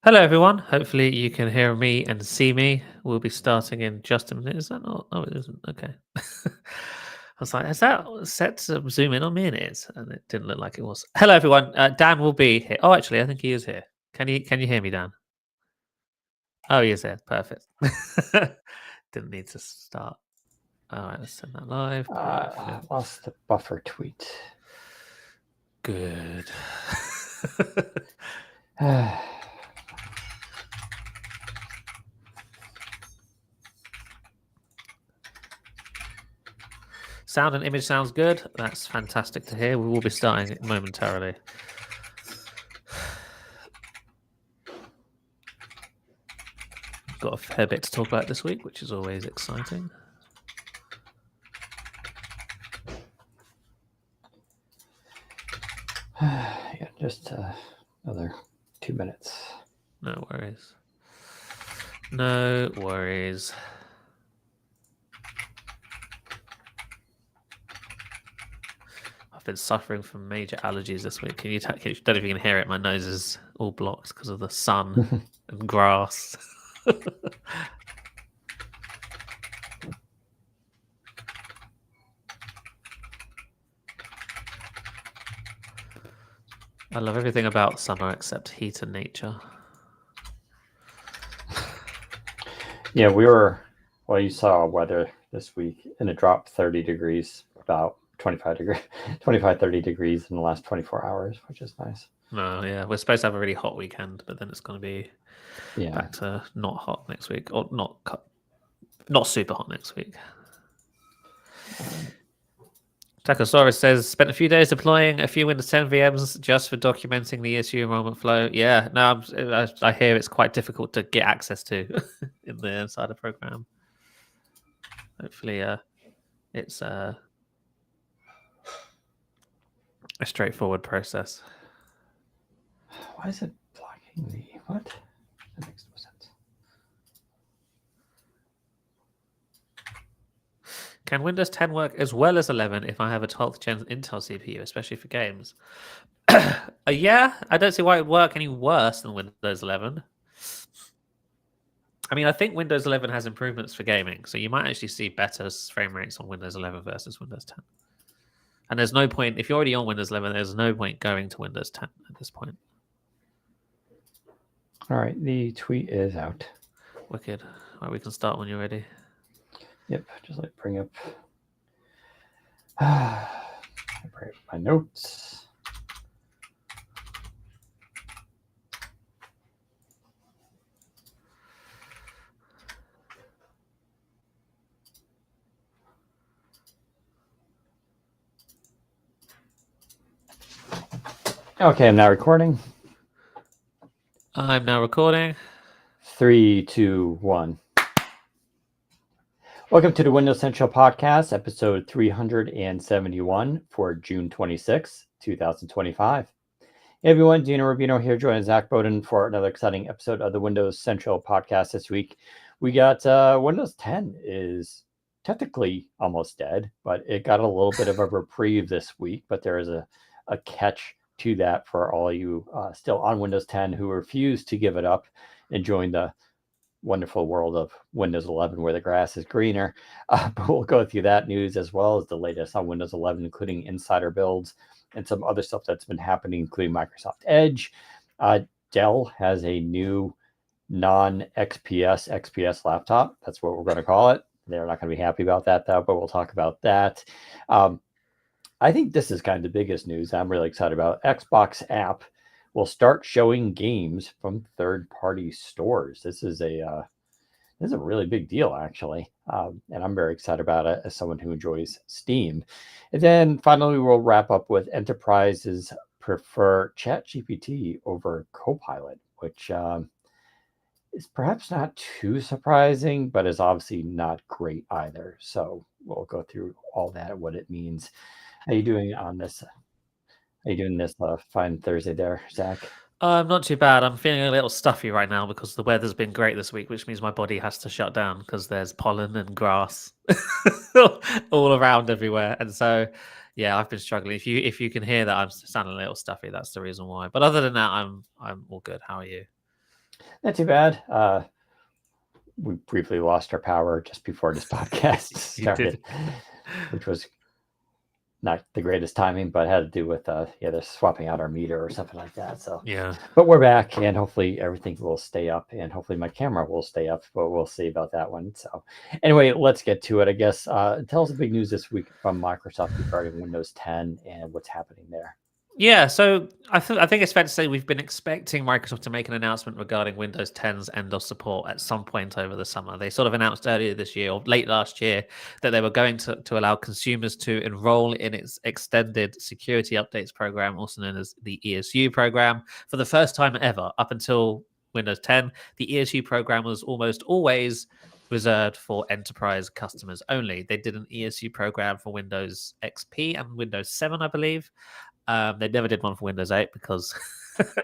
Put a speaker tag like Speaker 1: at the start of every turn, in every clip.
Speaker 1: Hello, everyone. Hopefully, you can hear me and see me. We'll be starting in just a minute. Is that not? Oh, it isn't. Okay. I was like, is that set to zoom in on me? And it is, and it didn't look like it was. Hello, everyone. Dan will be here. Oh, actually, I think he is here. Can you hear me, Dan? Oh, he is here. Perfect. Didn't need to start. All right, let's send that live. Perfect.
Speaker 2: Lost the buffer tweet.
Speaker 1: Good. Sound and image sounds good. That's fantastic to hear. We will be starting momentarily. Got a fair bit to talk about this week, which is always exciting.
Speaker 2: Yeah, just another 2 minutes.
Speaker 1: No worries. No worries. I've been suffering from major allergies this week. Don't know if you can hear it. My nose is all blocked because of the sun and grass. I love everything about summer except heat and nature.
Speaker 2: Yeah, you saw weather this week, and it dropped 30 degrees, about 25, 30 degrees in the last 24 hours, which is nice.
Speaker 1: No, yeah, we're supposed to have a really hot weekend, but then it's going to be back to not hot next week, or not super hot next week. Tacosaurus says, spent a few days deploying a few Windows 10 VMs just for documenting the issue enrollment flow. Yeah, no, I hear it's quite difficult to get access to in the Insider program. Hopefully, it's a straightforward process.
Speaker 2: Why is it blocking the what? That makes no sense.
Speaker 1: Can Windows 10 work as well as 11 if I have a 12th gen Intel CPU, especially for games? Yeah, I don't see why it would work any worse than Windows 11. I mean, I think Windows 11 has improvements for gaming, so you might actually see better frame rates on Windows 11 versus Windows 10. And there's no point, if you're already on Windows 11, there's no point going to Windows 10 at this point.
Speaker 2: All right, the tweet is out.
Speaker 1: Wicked. All right, we can start when you're ready.
Speaker 2: Yep, just like bring up my notes. Okay, I'm now recording.
Speaker 1: I'm now recording.
Speaker 2: 3, 2, 1. Welcome to the Windows Central Podcast, episode 371 for June 26, 2025. Hey everyone, Dino Rubino here, joining Zac Bowden for another exciting episode of the Windows Central Podcast this week. We got Windows 10 is technically almost dead, but it got a little bit of a reprieve this week, but there is a catch to that for all you still on Windows 10 who refuse to give it up and join the wonderful world of Windows 11 where the grass is greener. But we'll go through that news as well as the latest on Windows 11, including insider builds and some other stuff that's been happening, including Microsoft Edge. Dell has a new non-XPS XPS laptop. That's what we're going to call it. They're not going to be happy about that, though, but we'll talk about that. I think this is kind of the biggest news I'm really excited about. Xbox app will start showing games from third-party stores. This is a really big deal, actually, and I'm very excited about it as someone who enjoys Steam. And then finally, we'll wrap up with enterprises prefer ChatGPT over Copilot, which is perhaps not too surprising, but is obviously not great either. So we'll go through all that, what it means. How you doing on this? How you doing this fine Thursday there, Zach?
Speaker 1: Not too bad. I'm feeling a little stuffy right now because the weather's been great this week, which means my body has to shut down because there's pollen and grass all around everywhere. And so, yeah, I've been struggling. If you can hear that I'm sounding a little stuffy, that's the reason why. But other than that, I'm all good. How are you?
Speaker 2: Not too bad. We briefly lost our power just before this podcast
Speaker 1: You did.
Speaker 2: started, which was not the greatest timing, but had to do with they're swapping out our meter or something like that. So,
Speaker 1: Yeah.
Speaker 2: but we're back, and hopefully everything will stay up, and hopefully my camera will stay up. But we'll see about that one. So, anyway, let's get to it. I guess tell us the big news this week from Microsoft regarding Windows 10 and what's happening there.
Speaker 1: Yeah, so I think it's fair to say we've been expecting Microsoft to make an announcement regarding Windows 10's end of support at some point over the summer. They sort of announced earlier this year or late last year that they were going to allow consumers to enroll in its extended security updates program, also known as the ESU program, for the first time ever. Up until Windows 10, the ESU program was almost always reserved for enterprise customers only. They did an ESU program for Windows XP and Windows 7, I believe. They never did one for Windows 8 because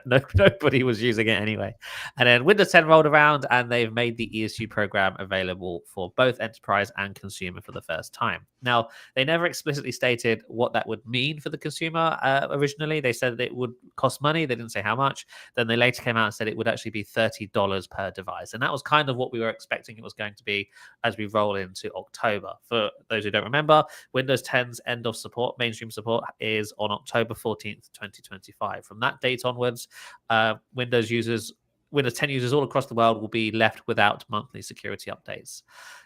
Speaker 1: nobody was using it anyway. And then Windows 10 rolled around and they've made the ESU program available for both enterprise and consumer for the first time. Now, they never explicitly stated what that would mean for the consumer originally. They said that it would cost money. They didn't say how much. Then they later came out and said it would actually be $30 per device. And that was kind of what we were expecting it was going to be as we roll into October. For those who don't remember, Windows 10's end of support, mainstream support, is on October 14th, 2025. From that date onwards, Windows 10 users all across the world will be left without monthly security updates.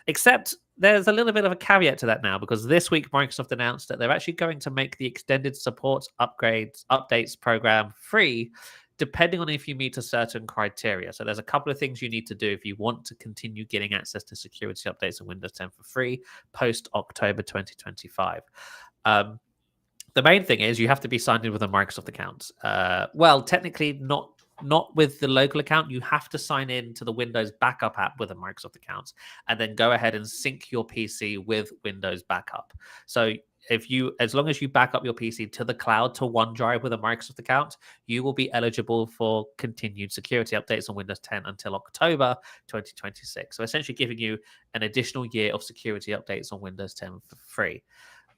Speaker 1: Except there's a little bit of a caveat to that now, because this week Microsoft announced that they're actually going to make the extended support updates program free, depending on if you meet a certain criteria. So there's a couple of things you need to do if you want to continue getting access to security updates on Windows 10 for free post October 2025. The main thing is you have to be signed in with a Microsoft account. Well, technically not with the local account. You have to sign in to the Windows backup app with a Microsoft account and then go ahead and sync your PC with Windows backup. So as long as you back up your PC to the cloud to OneDrive with a Microsoft account, you will be eligible for continued security updates on Windows 10 until October 2026. So essentially giving you an additional year of security updates on Windows 10 for free.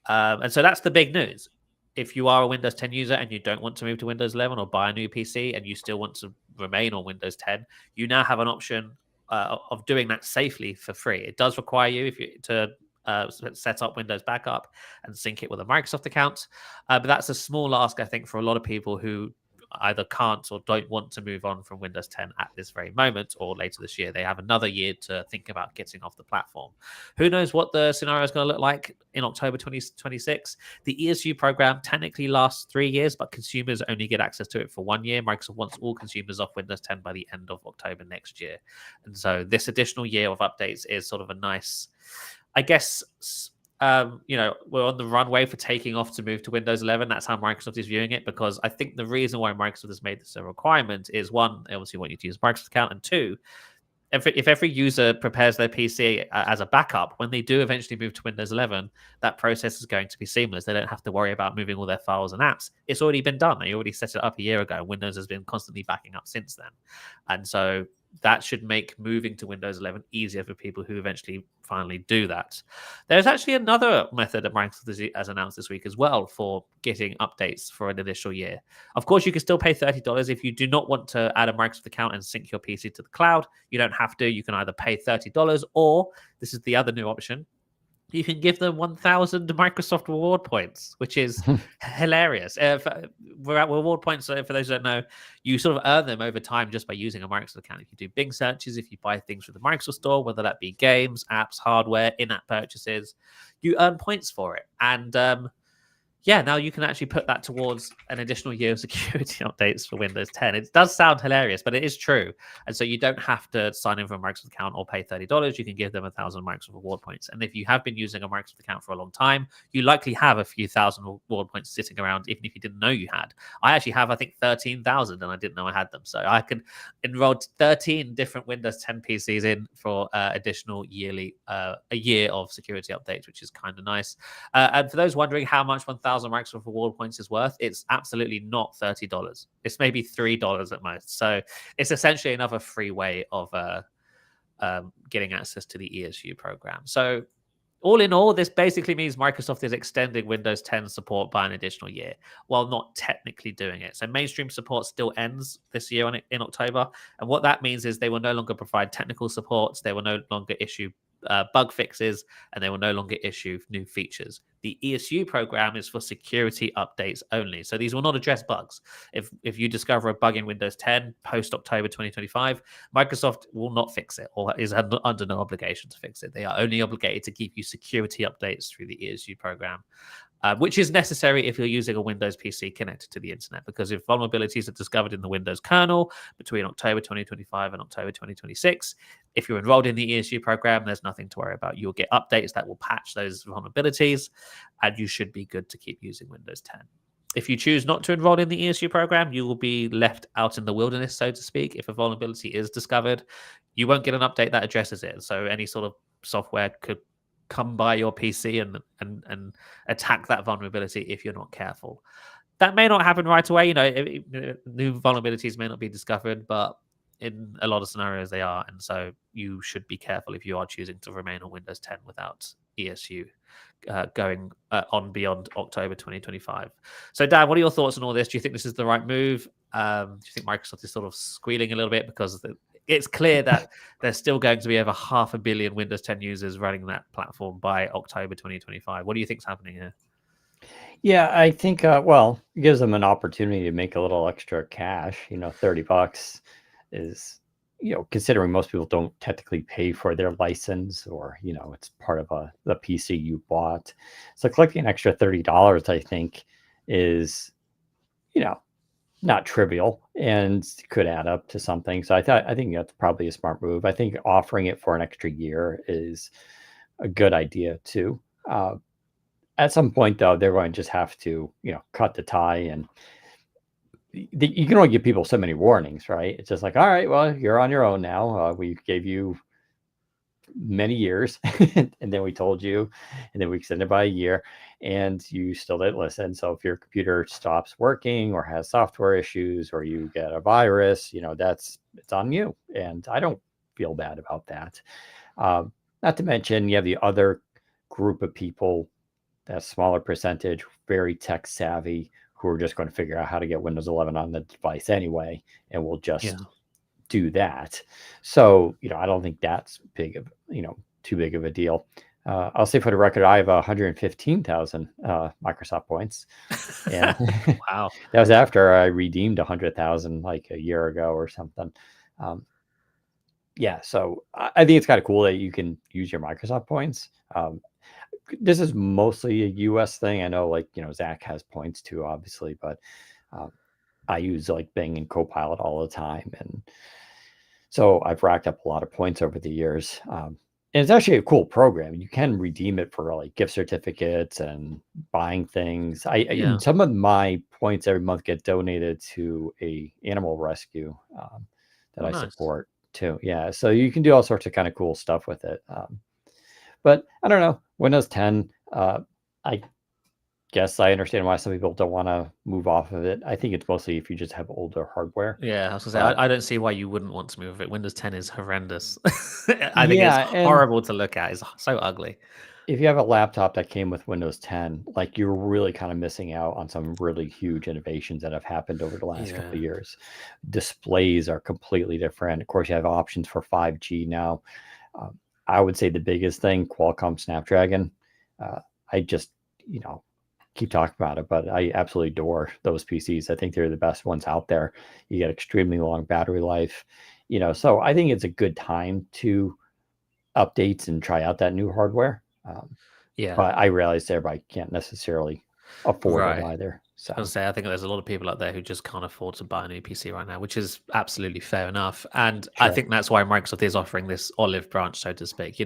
Speaker 1: And so that's the big news. If you are a Windows 10 user and you don't want to move to Windows 11 or buy a new PC and you still want to remain on Windows 10, you now have an option of doing that safely for free. It does require you to set up Windows backup and sync it with a Microsoft account. But that's a small ask, I think, for a lot of people who either can't or don't want to move on from Windows 10 at this very moment or later this year. They have another year to think about getting off the platform. Who knows what the scenario is going to look like in October 2026? The ESU program technically lasts 3 years, but consumers only get access to it for 1 year. Microsoft wants all consumers off Windows 10 by the end of October next year. And so this additional year of updates is sort of a nice, I guess, we're on the runway for taking off to move to Windows 11. That's how Microsoft is viewing it, because I think the reason why Microsoft has made this a requirement is, one, they obviously want you to use a Microsoft account, and two, if every user prepares their PC as a backup, when they do eventually move to Windows 11, that process is going to be seamless. They don't have to worry about moving all their files and apps. It's already been done. They already set it up a year ago. Windows has been constantly backing up since then. And so that should make moving to Windows 11 easier for people who eventually finally do that. There's actually another method that Microsoft has announced this week as well for getting updates for an initial year. Of course, you can still pay $30 if you do not want to add a Microsoft account and sync your PC to the cloud. You don't have to. You can either pay $30 or, this is the other new option, you can give them 1,000 Microsoft reward points, which is hilarious. Reward points, for those who don't know, you sort of earn them over time just by using a Microsoft account. If you do Bing searches, if you buy things from the Microsoft Store, whether that be games, apps, hardware, in-app purchases, you earn points for it. And now you can actually put that towards an additional year of security updates for Windows 10. It does sound hilarious, but it is true. And so you don't have to sign in for a Microsoft account or pay $30. You can give them 1,000 Microsoft reward points. And if you have been using a Microsoft account for a long time, you likely have a few thousand reward points sitting around, even if you didn't know you had. I actually have, I think, 13,000, and I didn't know I had them. So I can enroll 13 different Windows 10 PCs in for additional a year of security updates, which is kind of nice. And for those wondering how much 1,000 Microsoft reward points is worth, it's absolutely not $30. It's maybe $3 at most. So it's essentially another free way of getting access to the ESU program. So all in all, this basically means Microsoft is extending Windows 10 support by an additional year, while not technically doing it. So mainstream support still ends this year in October, and what that means is they will no longer provide technical support, they will no longer issue bug fixes, and they will no longer issue new features. The ESU program is for security updates only. So these will not address bugs. If you discover a bug in Windows 10 post October 2025, Microsoft will not fix it or is under no obligation to fix it. They are only obligated to give you security updates through the ESU program. Which is necessary if you're using a Windows PC connected to the internet, because if vulnerabilities are discovered in the Windows kernel between October 2025 and October 2026, if you're enrolled in the ESU program, there's nothing to worry about. You'll get updates that will patch those vulnerabilities, and you should be good to keep using Windows 10. If you choose not to enroll in the ESU program, you will be left out in the wilderness, so to speak. If a vulnerability is discovered, you won't get an update that addresses it. So any sort of software could come by your PC and attack that vulnerability if you're not careful. That may not happen right away. New vulnerabilities may not be discovered, but in a lot of scenarios they are, and so you should be careful if you are choosing to remain on Windows 10 without ESU going on beyond October 2025. So, Dan, what are your thoughts on all this? Do you think this is the right move? Do you think Microsoft is sort of squealing a little bit because it's clear that there's still going to be over 500 million Windows 10 users running that platform by October 2025? What do you think is happening here?
Speaker 2: Yeah, I think, well, it gives them an opportunity to make a little extra cash. $30 is, considering most people don't technically pay for their license, or, it's part of the PC you bought. So collecting an extra $30, I think, is, not trivial and could add up to something. So I think that's probably a smart move. I think offering it for an extra year is a good idea too. At some point, though, they're going to just have to, cut the tie, and you can only give people so many warnings, right? It's just like, all right, well, you're on your own now. We gave you many years, and then we told you, and then we extended by a year, and you still didn't listen. So if your computer stops working or has software issues, or you get a virus, it's on you. And I don't feel bad about that. Not to mention, you have the other group of people, that smaller percentage, very tech savvy, who are just going to figure out how to get Windows 11 on the device anyway, and will just do that. So, I don't think that's too big of a deal. I'll say for the record, I have 115,000 Microsoft points, and
Speaker 1: Wow,
Speaker 2: that was after I redeemed 100,000 like a year ago or something. Yeah, so I think it's kind of cool that you can use your Microsoft points. This is mostly a US thing. I know, Zach has points too, obviously, but I use Bing and Copilot all the time. And so I've racked up a lot of points over the years. And it's actually a cool program. You can redeem it for gift certificates and buying things. And some of my points every month get donated to a animal rescue that I support too. Yeah, so you can do all sorts of kind of cool stuff with it. But I don't know, Windows 10, I guess I understand why some people don't want to move off of it. I think it's mostly if you just have older hardware.
Speaker 1: Yeah, I was going to say, I don't see why you wouldn't want to move it. Windows 10 is horrendous. I think it's horrible to look at. It's so ugly.
Speaker 2: If you have a laptop that came with Windows 10, you're really kind of missing out on some really huge innovations that have happened over the last couple of years. Displays are completely different. Of course, you have options for 5G now. I would say the biggest thing, Qualcomm Snapdragon. I just, keep talking about it, but I absolutely adore those PCs. I think they're the best ones out there. You get extremely long battery life, so I think it's a good time to updates and try out that new hardware. But I realize everybody can't necessarily afford it either. So
Speaker 1: I was gonna say, I think there's a lot of people out there who just can't afford to buy a new PC right now, which is absolutely fair enough. And I think that's why Microsoft is offering this olive branch, so to speak.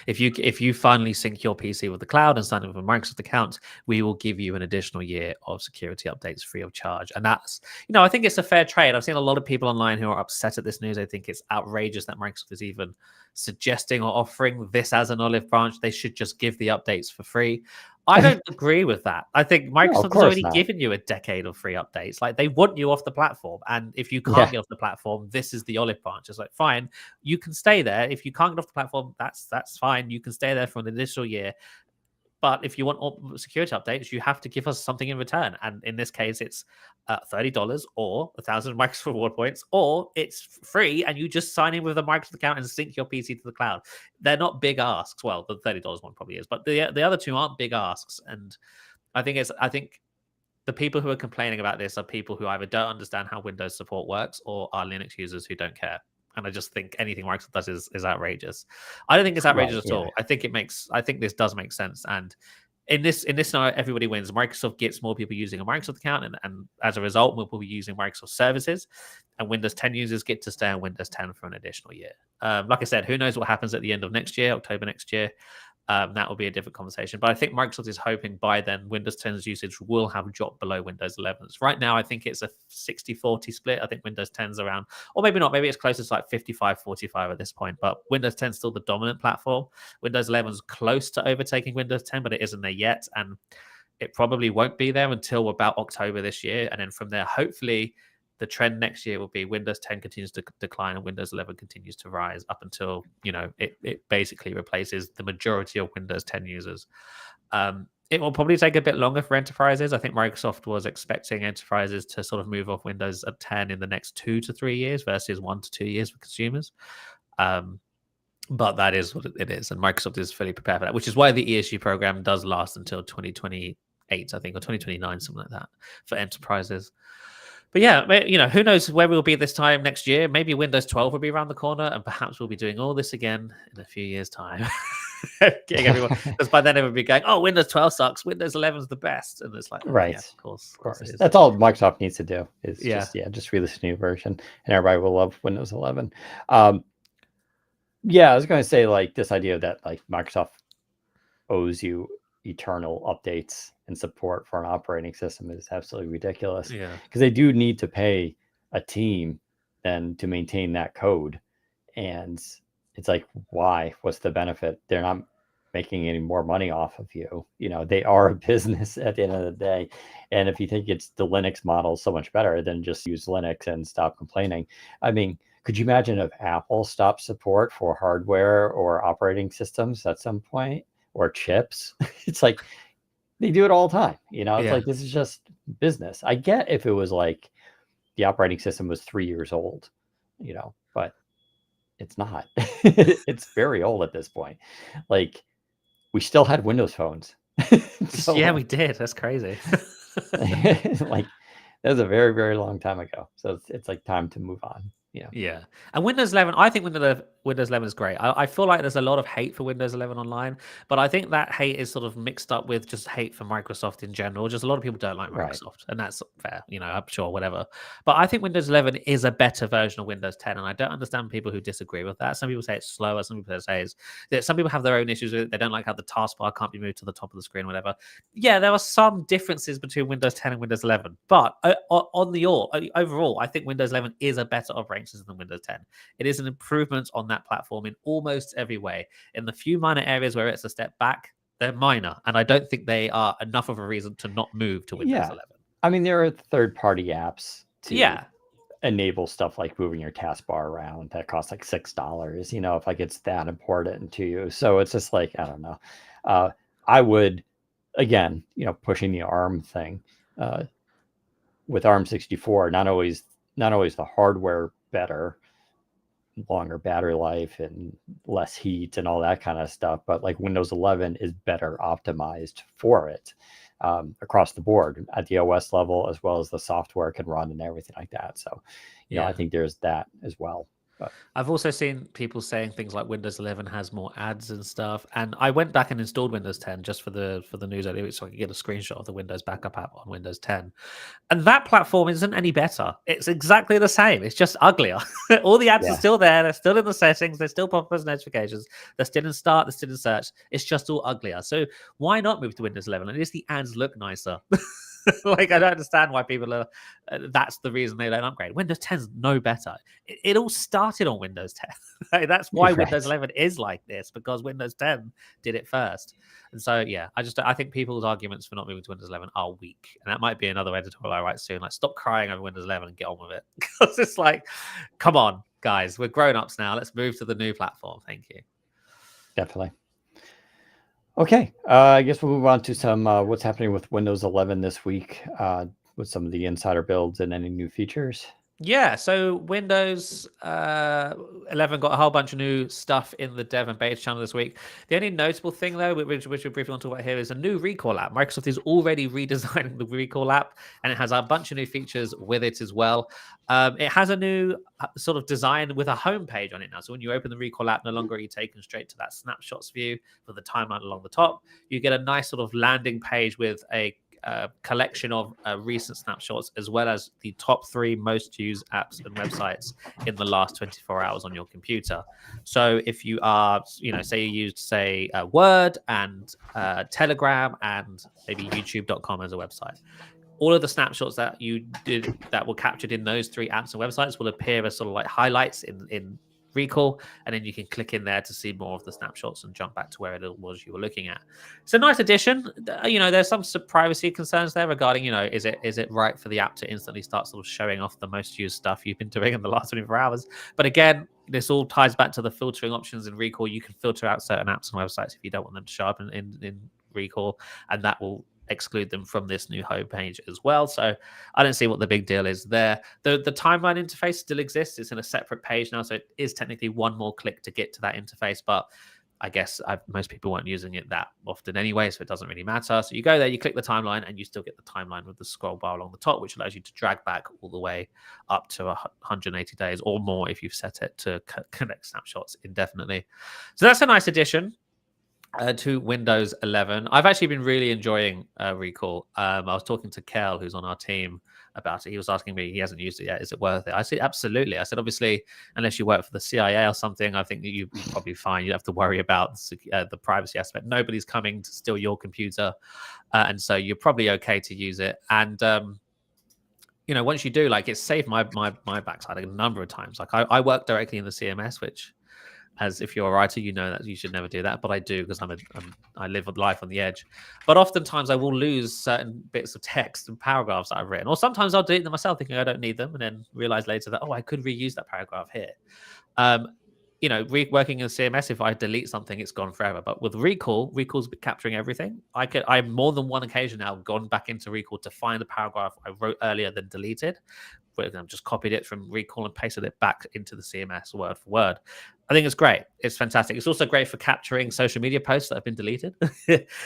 Speaker 1: If you finally sync your PC with the cloud and sign up with a Microsoft account, we will give you an additional year of security updates free of charge. And that's, I think it's a fair trade. I've seen a lot of people online who are upset at this news. I think it's outrageous that Microsoft is even suggesting or offering this as an olive branch. They should just give the updates for free. I don't agree with that. I think
Speaker 2: No, of
Speaker 1: Microsoft has
Speaker 2: course
Speaker 1: already
Speaker 2: not.
Speaker 1: given you a decade of free updates. Like they want you off the platform, and if you can't
Speaker 2: Yeah,
Speaker 1: get off the platform, this is the olive branch. It's like fine, you can stay there. If you can't get off the platform, that's fine. You can stay there for an additional year. But if you want security updates, you have to give us something in return. And in this case, it's $30 or 1,000 Microsoft reward points, or it's free and you just sign in with a Microsoft account and sync your PC to the cloud. They're not big asks. Well, the $30 one probably is, but the other two aren't big asks. And I think the people who are complaining about this are people who either don't understand how Windows support works or are Linux users who don't care. And I just think anything Microsoft does is outrageous. I don't think it's
Speaker 2: right.
Speaker 1: outrageous at
Speaker 2: Yeah,
Speaker 1: all. I think this does make sense. And in this scenario, everybody wins. Microsoft gets more people using a Microsoft account, and as a result, more people using Microsoft services. And Windows 10 users get to stay on Windows 10 for an additional year. Like I said, who knows what happens at the end of next year, October next year. That will be a different conversation. But I think Microsoft is hoping by then Windows 10's usage will have dropped below Windows 11's. Right now, I think it's a 60-40 split. I think Windows 10's around, or maybe not, maybe it's closer to like 55-45 at this point. But Windows 10 is still the dominant platform. Windows 11's close to overtaking Windows 10, but it isn't there yet. And it probably won't be there until about October this year. And then from there, hopefully, the trend next year will be Windows 10 continues to decline and Windows 11 continues to rise up until, it basically replaces the majority of Windows 10 users. It will probably take a bit longer for enterprises. I think Microsoft was expecting enterprises to sort of move off Windows 10 in the next 2 to 3 years versus 1 to 2 years for consumers. But that is what it is. And Microsoft is fully prepared for that, which is why the ESG program does last until 2028, I think, or 2029, something like that for enterprises. But yeah, who knows where we'll be this time next year? Maybe Windows 12 will be around the corner, and perhaps we'll be doing all this again in a few years' time. Getting everyone, because by then everyone will be going, "Oh, Windows 12 sucks. Windows 11 is the best," and it's like,
Speaker 2: right.
Speaker 1: Yeah, of course.
Speaker 2: That's all Microsoft needs to do is
Speaker 1: Yeah.
Speaker 2: just release a new version, and everybody will love Windows 11. Yeah, I was going to say like this idea that like Microsoft owes you eternal updates and support for an operating system is absolutely ridiculous.
Speaker 1: Yeah.
Speaker 2: Because they do need to pay a team then to maintain that code. And it's like, why? What's the benefit? They're not making any more money off of you. They are a business at the end of the day. And if you think it's the Linux model so much better, then just use Linux and stop complaining. I mean, could you imagine if Apple stopped support for hardware or operating systems at some point, or chips? It's like they do it all the time. It's like, this is just business. I get if it was like the operating system was 3 years old, but it's not. It's very old at this point. Like, we still had Windows phones.
Speaker 1: So, yeah, we did. That's crazy.
Speaker 2: Like, that was a very, very long time ago. So it's like time to move on.
Speaker 1: Yeah. And Windows 11, I think Windows 11 is great. I feel like there's a lot of hate for Windows 11 online, but I think that hate is sort of mixed up with just hate for Microsoft in general. Just a lot of people don't like Microsoft, and that's fair, I'm sure, whatever. But I think Windows 11 is a better version of Windows 10, and I don't understand people who disagree with that. Some people say it's slower, some people say some people have their own issues with it. They don't like how the taskbar can't be moved to the top of the screen, whatever. Yeah, there are some differences between Windows 10 and Windows 11, but overall, I think Windows 11 is a better operating system than Windows 10. It is an improvement on that platform in almost every way. In the few minor areas where it's a step back, they're minor, and I don't think they are enough of a reason to not move to Windows 11.
Speaker 2: I mean, there are third-party apps to enable stuff like moving your taskbar around that costs like $6, if like it's that important to you. So it's just like, I don't know. I would, again, pushing the ARM thing with ARM64, not always the hardware better, longer battery life and less heat and all that kind of stuff, but like Windows 11 is better optimized for it across the board at the OS level, as well as the software can run and everything like that. So I think there's that as well. But
Speaker 1: I've also seen people saying things like Windows 11 has more ads and stuff. And I went back and installed Windows 10 just for the news earlier, so I could get a screenshot of the Windows backup app on Windows 10. And that platform isn't any better. It's exactly the same. It's just uglier. All the ads are still there. They're still in the settings. They're still popping as notifications. They're still in start. They're still in search. It's just all uglier. So why not move to Windows 11? At least the ads look nicer. Like, I don't understand why people are. That's the reason they don't upgrade. Windows 10's no better. It all started on Windows 10. Like, that's why Windows
Speaker 2: Right.
Speaker 1: 11 is like this, because Windows 10 did it first. And so, yeah, I think people's arguments for not moving to Windows 11 are weak, and that might be another editorial I write soon. Like, stop crying over Windows 11 and get on with it, because it's like, come on, guys, we're grown ups now. Let's move to the new platform. Thank you.
Speaker 2: Definitely. Okay, I guess we'll move on to some what's happening with Windows 11 this week with some of the insider builds and any new features.
Speaker 1: Yeah, so Windows 11 got a whole bunch of new stuff in the dev and beta channel this week. The only notable thing, though, which we briefly want to talk about here, is a new recall app. Microsoft is already redesigning the recall app, and it has a bunch of new features with it as well. It has a new sort of design with a home page on it now. So when you open the recall app, no longer are you taken straight to that snapshots view with the timeline along the top. You get a nice sort of landing page with a collection of recent snapshots, as well as the top 3 most used apps and websites in the last 24 hours on your computer. So if you are, say you used, Word and Telegram and maybe youtube.com as a website, all of the snapshots that you did that were captured in those 3 apps and websites will appear as sort of like highlights in recall, and then you can click in there to see more of the snapshots and jump back to where it was you were looking at. It's a nice addition. There's some privacy concerns there regarding, is it right for the app to instantly start sort of showing off the most used stuff you've been doing in the last 24 hours? But again, this all ties back to the filtering options in recall. You can filter out certain apps and websites if you don't want them to show up in recall, and that will exclude them from this new homepage as well. So I don't see what the big deal is there. The timeline interface still exists. It's in a separate page now, so it is technically one more click to get to that interface, but I guess most people weren't using it that often anyway, so it doesn't really matter. So you go there, you click the timeline, and you still get the timeline with the scroll bar along the top, which allows you to drag back all the way up to 180 days or more if you've set it to connect snapshots indefinitely. So that's a nice addition to Windows 11. I've actually been really enjoying Recall. I was talking to Kel, who's on our team, about it. He was asking me, he hasn't used it yet, is it worth it? I said, absolutely. I said, obviously, unless you work for the CIA or something, I think you're probably fine. You don't have to worry about the privacy aspect. Nobody's coming to steal your computer. And so you're probably okay to use it. And, once you do, like, it's saved my backside a number of times. Like, I work directly in the CMS, which, as if you're a writer, you know that you should never do that, but I do, because I live life on the edge. But oftentimes I will lose certain bits of text and paragraphs that I've written, or sometimes I'll delete them myself thinking I don't need them, and then realize later that, I could reuse that paragraph here. Working in CMS, if I delete something, it's gone forever. But with Recall's capturing everything. I'm more than one occasion now gone back into Recall to find the paragraph I wrote earlier than deleted. I've just copied it from Recall and pasted it back into the CMS word for word. I think it's great. It's fantastic. It's also great for capturing social media posts that have been deleted.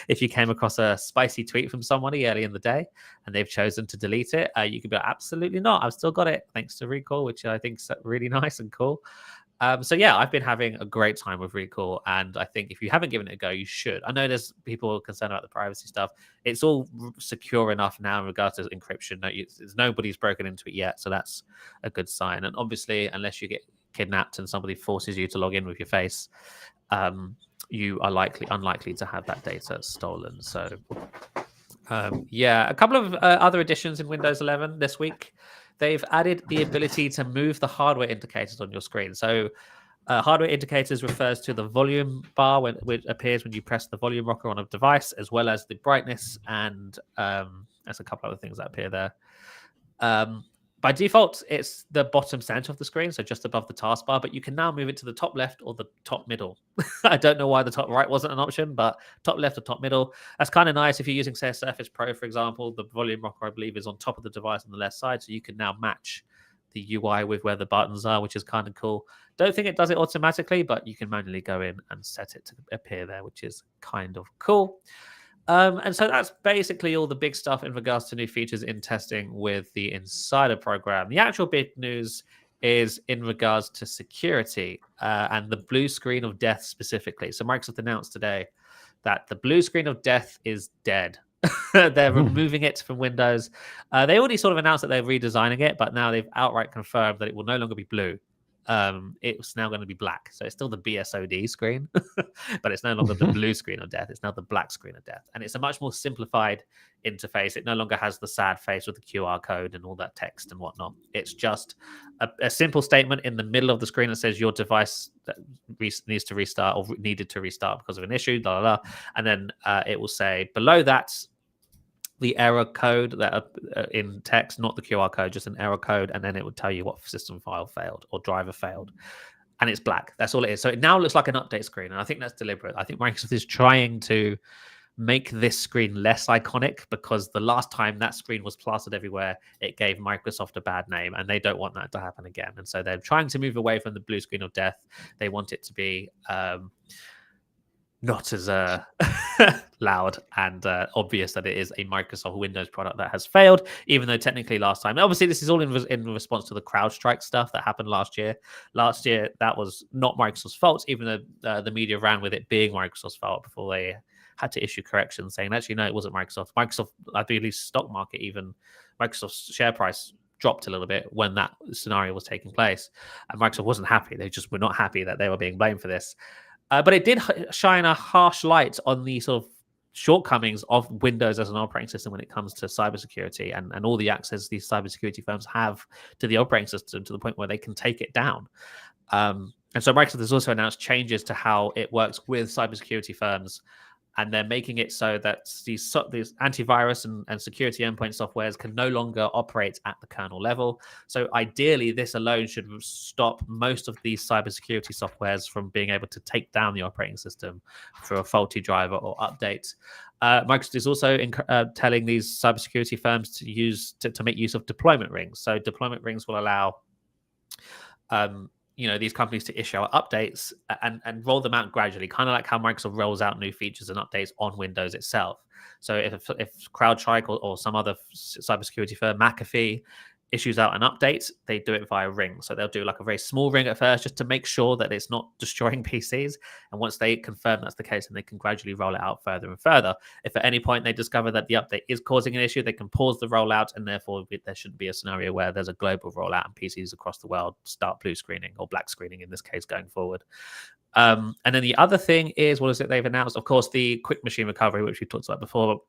Speaker 1: If you came across a spicy tweet from somebody early in the day and they've chosen to delete it, you could be like, absolutely not. I've still got it thanks to Recall, which I think is really nice and cool. So yeah, I've been having a great time with Recall, and I think if you haven't given it a go, you should. I know there's people concerned about the privacy stuff. It's all secure enough now in regards to encryption. Nobody's broken into it yet, so that's a good sign. And obviously, unless you get kidnapped and somebody forces you to log in with your face, you are unlikely to have that data stolen. So a couple of other additions in Windows 11 this week. They've added the ability to move the hardware indicators on your screen. So hardware indicators refers to the volume bar which appears when you press the volume rocker on a device, as well as the brightness, and there's a couple other things that appear there. By default, it's the bottom center of the screen, so just above the taskbar, but you can now move it to the top left or the top middle. I don't know why the top right wasn't an option, but top left or top middle. That's kind of nice if you're using, say, a Surface Pro, for example. The volume rocker, I believe, is on top of the device on the left side, so you can now match the UI with where the buttons are, which is kind of cool. Don't think it does it automatically, but you can manually go in and set it to appear there, which is kind of cool. And so that's basically all the big stuff in regards to new features in testing with the Insider program. The actual big news is in regards to security and the blue screen of death specifically. So Microsoft announced today that the blue screen of death is dead. They're removing it from Windows. They already sort of announced that they're redesigning it, but now they've outright confirmed that it will no longer be blue. it's now going to be black. So it's still the BSOD screen, but it's no longer the blue screen of death. It's now the black screen of death. And it's a much more simplified interface. It no longer has the sad face with the QR code and all that text and whatnot. It's just a simple statement in the middle of the screen that says your device needs to restart or needed to restart because of an issue, blah, blah, blah. And then it will say below that, the error code that in text, not the QR code, just an error code, and then it would tell you what system file failed or driver failed, and it's black. That's all it is. So it now looks like an update screen, and I think that's deliberate. I think Microsoft is trying to make this screen less iconic because the last time that screen was plastered everywhere, it gave Microsoft a bad name, and they don't want that to happen again. And so they're trying to move away from the blue screen of death. They want it to be not as loud and obvious that it is a Microsoft Windows product that has failed, even though technically last time, obviously this is all in response to the CrowdStrike stuff that happened last year. Last year, that was not Microsoft's fault, even though the media ran with it being Microsoft's fault before they had to issue corrections saying, actually, no, it wasn't Microsoft. Microsoft, I believe, stock market, even Microsoft's share price dropped a little bit when that scenario was taking place. And Microsoft wasn't happy. They just were not happy that they were being blamed for this. But it did shine a harsh light on the sort of shortcomings of Windows as an operating system when it comes to cybersecurity and all the access these cybersecurity firms have to the operating system to the point where they can take it down. And so Microsoft has also announced changes to how it works with cybersecurity firms. And they're making it so that these antivirus and security endpoint softwares can no longer operate at the kernel level. So ideally, this alone should stop most of these cybersecurity softwares from being able to take down the operating system for a faulty driver or update. Microsoft is also telling these cybersecurity firms to make use of deployment rings. So deployment rings will allow these companies to issue out updates and roll them out gradually, kind of like how Microsoft rolls out new features and updates on Windows itself. So if CrowdStrike or some other cybersecurity firm, McAfee, issues out an update, they do it via ring. So they'll do like a very small ring at first just to make sure that it's not destroying PCs. And once they confirm that's the case, then they can gradually roll it out further and further. If at any point they discover that the update is causing an issue, they can pause the rollout, and therefore there shouldn't be a scenario where there's a global rollout and PCs across the world start blue screening or black screening in this case going forward. And then the other thing is, what is it they've announced? Of course, the quick machine recovery, which we talked about before.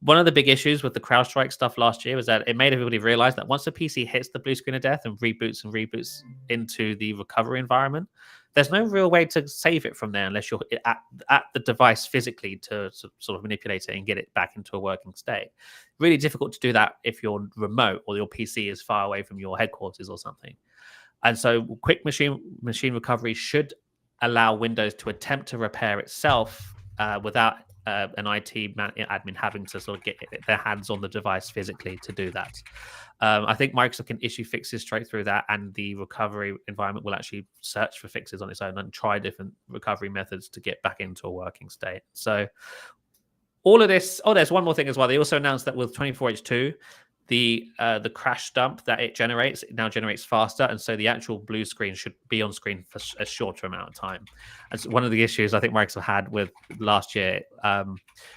Speaker 1: One of the big issues with the CrowdStrike stuff last year was that it made everybody realize that once a PC hits the blue screen of death and reboots into the recovery environment, there's no real way to save it from there unless you're at the device physically to sort of manipulate it and get it back into a working state. Really difficult to do that if you're remote or your PC is far away from your headquarters or something. And so quick machine recovery should allow Windows to attempt to repair itself without an IT admin having to sort of get their hands on the device physically to do that. I think Microsoft can issue fixes straight through that, and the recovery environment will actually search for fixes on its own and try different recovery methods to get back into a working state. So all of this. Oh, there's one more thing as well. They also announced that with 24H2, the crash dump that it now generates faster, and so the actual blue screen should be on screen for a shorter amount of time. And so one of the issues I think Microsoft had with last year,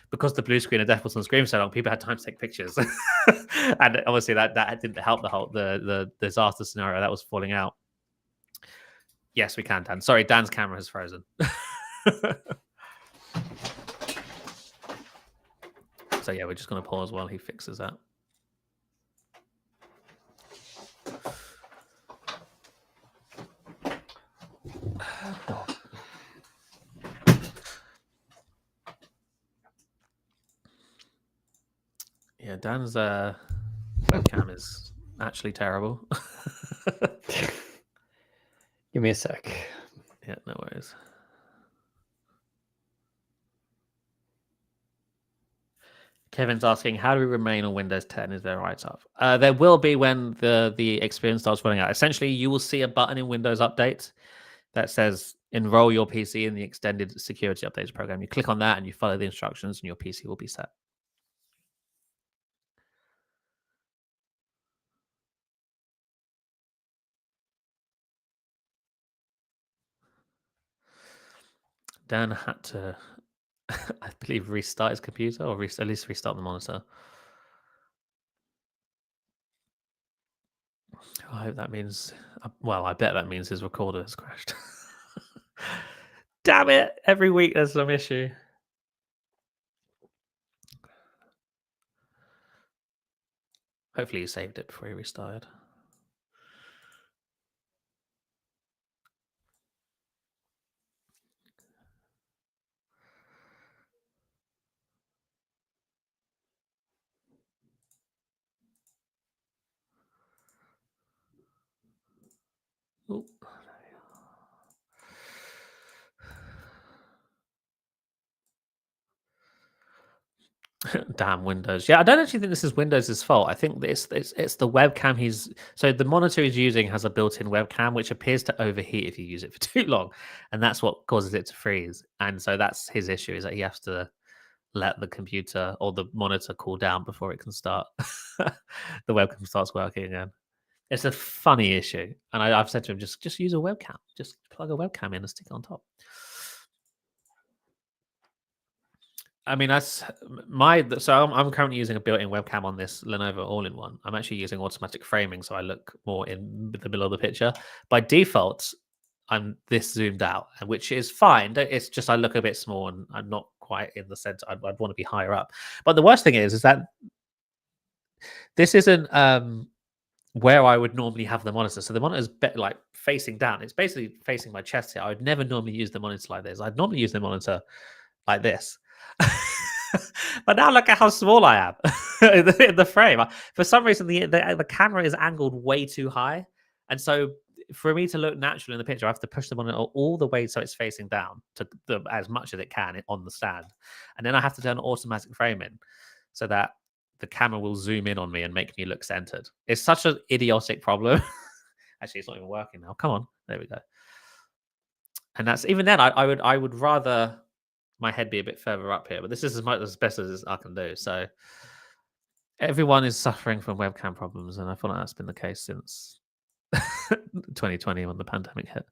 Speaker 1: because the blue screen of death was on screen for so long, people had time to take pictures, and obviously that didn't help the disaster scenario that was falling out. Yes, we can, Dan. Sorry, Dan's camera has frozen. So yeah, we're just going to pause while he fixes that. Yeah, Dan's webcam is actually terrible.
Speaker 2: Give me a sec.
Speaker 1: Yeah, no worries. Kevin's asking, how do we remain on Windows 10? Is there a write-up? There will be when the experience starts running out. Essentially, you will see a button in Windows Update that says enroll your PC in the extended security updates program. You click on that and you follow the instructions and your PC will be set. Dan had to, I believe, restart his computer or at least restart the monitor. I hope that means. Well, I bet that means his recorder has crashed. Damn it! Every week there's some issue. Hopefully, he saved it before he restarted. Ooh. Damn Windows. Yeah, I don't actually think this is Windows' fault. I think it's the webcam so the monitor he's using has a built-in webcam which appears to overheat if you use it for too long, and that's what causes it to freeze. And so that's his issue, is that he has to let the computer or the monitor cool down before it can start. The webcam starts working again. It's a funny issue, and I've said to him, just use a webcam, just plug a webcam in and stick it on top. I mean, that's so I'm currently using a built-in webcam on this Lenovo all-in-one. I'm actually using automatic framing, so I look more in the middle of the picture. By default, I'm this zoomed out, which is fine. It's just I look a bit small and I'm not quite in the center. I'd want to be higher up. But the worst thing is that this isn't where I would normally have the monitor. So the monitor is like facing down. It's basically facing my chest here. I would never normally use the monitor like this. I'd normally use the monitor like this. But now look at how small I am in the frame. For some reason, the camera is angled way too high, and so for me to look natural in the picture, I have to push the monitor all the way so it's facing down to as much as it can on the stand, and then I have to turn automatic framing so that the camera will zoom in on me and make me look centered. It's such an idiotic problem. Actually, it's not even working now. Come on, there we go. And that's even then. I would rather my head be a bit further up here, but this is as best as I can do. So everyone is suffering from webcam problems, and I feel like that's been the case since 2020 when the pandemic hit.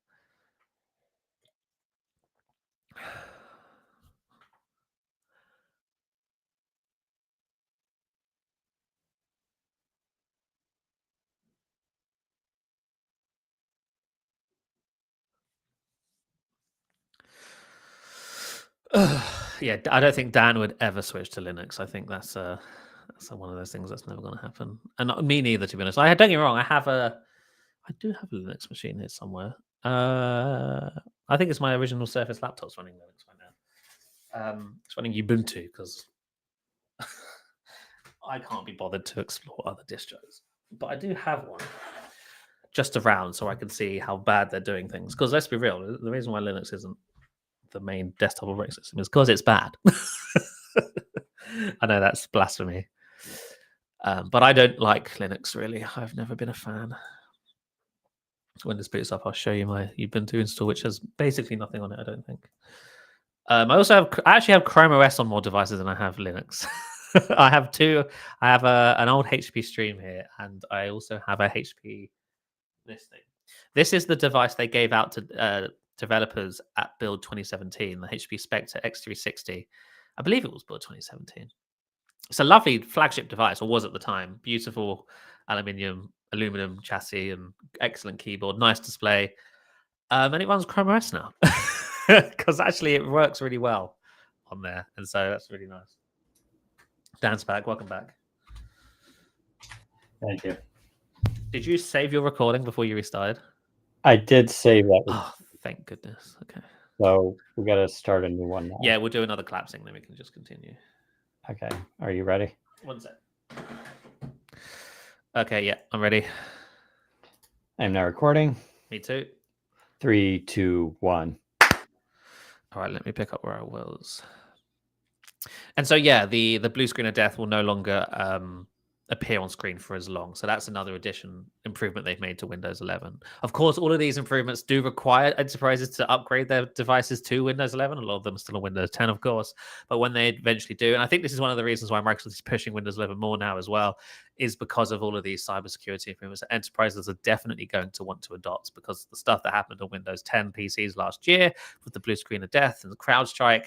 Speaker 1: Yeah, I don't think Dan would ever switch to Linux. I think that's one of those things that's never going to happen, and me neither, to be honest. Don't get me wrong. I do have a Linux machine here somewhere. I think it's my original Surface laptop's running Linux right now. It's running Ubuntu because I can't be bothered to explore other distros, but I do have one just around so I can see how bad they're doing things. Because let's be real, the reason why Linux isn't the main desktop operating system is because it's bad. I know that's blasphemy, but I don't like Linux really. I've never been a fan. When this boots up, I'll show you my Ubuntu install, which has basically nothing on it, I don't think. I actually have Chrome OS on more devices than I have Linux. I have two. I have an old HP Stream here, and I also have a HP. This thing. This is the device they gave out to developers at Build 2017, the HP Spectre X360. I believe it was Build 2017. It's a lovely flagship device, or was at the time. Beautiful aluminum chassis and excellent keyboard, nice display. And it runs Chrome OS now because actually it works really well on there, and so that's really nice. Dan's back. Welcome back.
Speaker 2: Thank you.
Speaker 1: Did you save your recording before you restarted?
Speaker 2: I did save that.
Speaker 1: Oh, thank goodness. Okay.
Speaker 2: So we got to start a new one now.
Speaker 1: Yeah, we'll do another collapsing, then we can just continue.
Speaker 2: Okay. Are you ready?
Speaker 1: One sec. Okay, yeah, I'm ready.
Speaker 2: I'm now recording.
Speaker 1: Me too.
Speaker 2: 3, 2, 1.
Speaker 1: All right, let me pick up where I was. And so, yeah, the blue screen of death will no longer appear on screen for as long. So that's another improvement they've made to Windows 11. Of course, all of these improvements do require enterprises to upgrade their devices to Windows 11. A lot of them are still on Windows 10, of course. But when they eventually do, and I think this is one of the reasons why Microsoft is pushing Windows 11 more now as well, is because of all of these cybersecurity improvements that enterprises are definitely going to want to adopt, because the stuff that happened on Windows 10 PCs last year with the blue screen of death and the CrowdStrike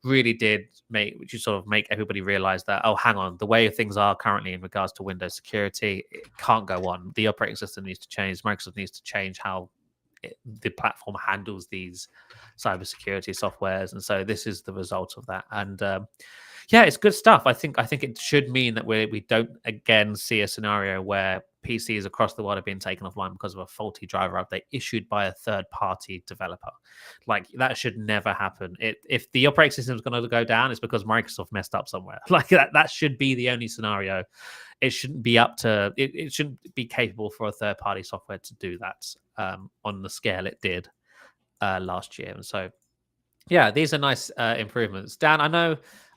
Speaker 1: really did make everybody realize that, oh, hang on, the way things are currently in regards to Windows security, it can't go on. The operating system needs to change. Microsoft needs to change how the platform handles these cybersecurity softwares, and so this is the result of that. And yeah, it's good stuff. I think it should mean that we don't again see a scenario where PCs across the world are being taken offline because of a faulty driver update issued by a third-party developer. Like, that should never happen. If the operating system is going to go down, it's because Microsoft messed up somewhere. Like, that should be the only scenario. It shouldn't be it shouldn't be capable for a third-party software to do that on the scale it did last year. And so, yeah, these are nice improvements. Dan,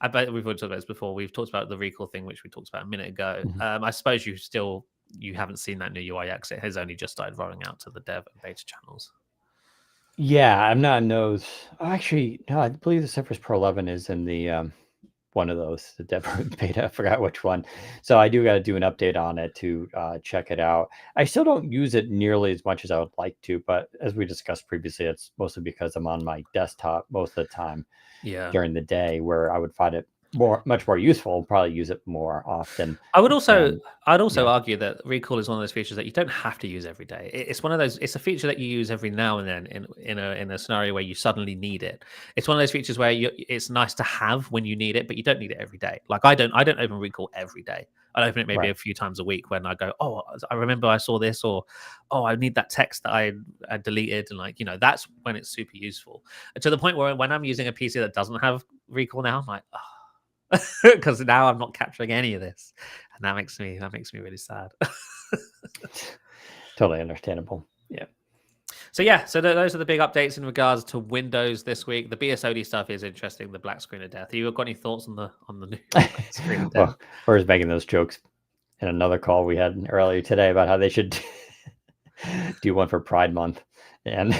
Speaker 1: I bet we've already talked about this before. We've talked about the recall thing, which we talked about a minute ago. I suppose you haven't seen that new UI yet, 'cause it has only just started rolling out to the dev and beta channels.
Speaker 2: Yeah, I'm not in those. Actually, no, I believe the Surface Pro 11 is in the one of those, the dev beta. I forgot which one. So I do got to do an update on it to check it out. I still don't use it nearly as much as I would like to, but as we discussed previously, it's mostly because I'm on my desktop most of the time during the day, where I would find it much more useful and probably use it more often.
Speaker 1: I'd also argue that recall is one of those features that you don't have to use every day. It's one of those. It's a feature that you use every now and then in a scenario where you suddenly need it. It's one of those features where it's nice to have when you need it, but you don't need it every day. Like, I don't open recall every day. I open it maybe a few times a week when I go, oh, I remember I saw this, or oh, I need that text that I deleted, and that's when it's super useful. And to the point where when I'm using a PC that doesn't have recall now, I'm like, oh, because now I'm not capturing any of this, and that makes me really sad.
Speaker 2: Totally understandable. Yeah.
Speaker 1: So those are the big updates in regards to Windows this week. The BSOD stuff is interesting. The black screen of death. You got any thoughts on the new screen of death?
Speaker 2: Well, we're just making those jokes in another call we had earlier today about how they should do one for Pride Month, and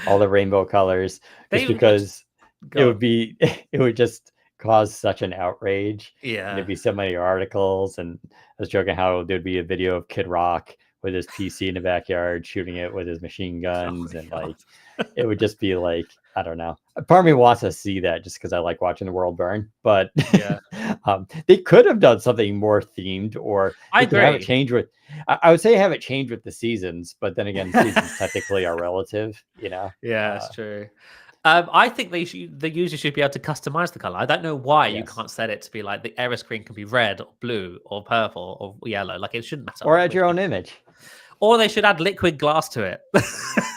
Speaker 2: all the rainbow colors, just because it would just cause such an outrage.
Speaker 1: Yeah,
Speaker 2: and there'd be so many articles, and I was joking how there'd be a video of Kid Rock with his PC in the backyard shooting it with his machine guns, and like it would just be like, I don't know. Part of me wants to see that just because I like watching the world burn, but
Speaker 1: yeah.
Speaker 2: They could have done something more themed, or
Speaker 1: I
Speaker 2: agree. Have it change with. I would say have it change with the seasons, but then again, seasons technically are relative.
Speaker 1: Yeah, it's true. I think the user should be able to customize the color. I don't know why you can't set it to be like the error screen can be red or blue or purple or yellow. Like, it shouldn't matter.
Speaker 2: Or add your own image.
Speaker 1: Or they should add liquid glass to it.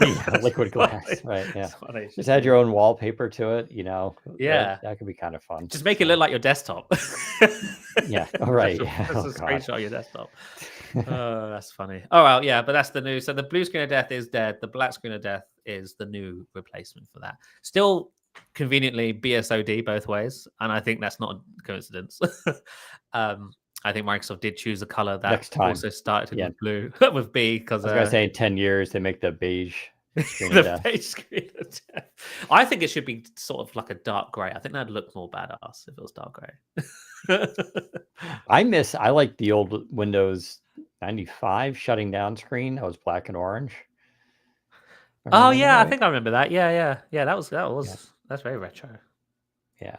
Speaker 2: Yeah, liquid glass, right? Yeah, just add your own wallpaper to it.
Speaker 1: Yeah,
Speaker 2: that could be kind of fun.
Speaker 1: Just make it look like your desktop.
Speaker 2: Yeah, all right.
Speaker 1: That's a screenshot of your desktop. Oh, that's funny. Oh well, yeah, but that's the new. So the blue screen of death is dead. The black screen of death is the new replacement for that. Still conveniently BSOD both ways, and I think that's not a coincidence. I think Microsoft did choose a color that also started with blue with B, because
Speaker 2: I was gonna say in 10 years they make the beige screen
Speaker 1: of death. Beige screen of death. I think it should be sort of like a dark gray. I think that'd look more badass if it was dark gray.
Speaker 2: I like the old Windows 95 shutting down screen. That was black and orange.
Speaker 1: Oh yeah, I think I remember that. Yeah. That's very retro.
Speaker 2: Yeah.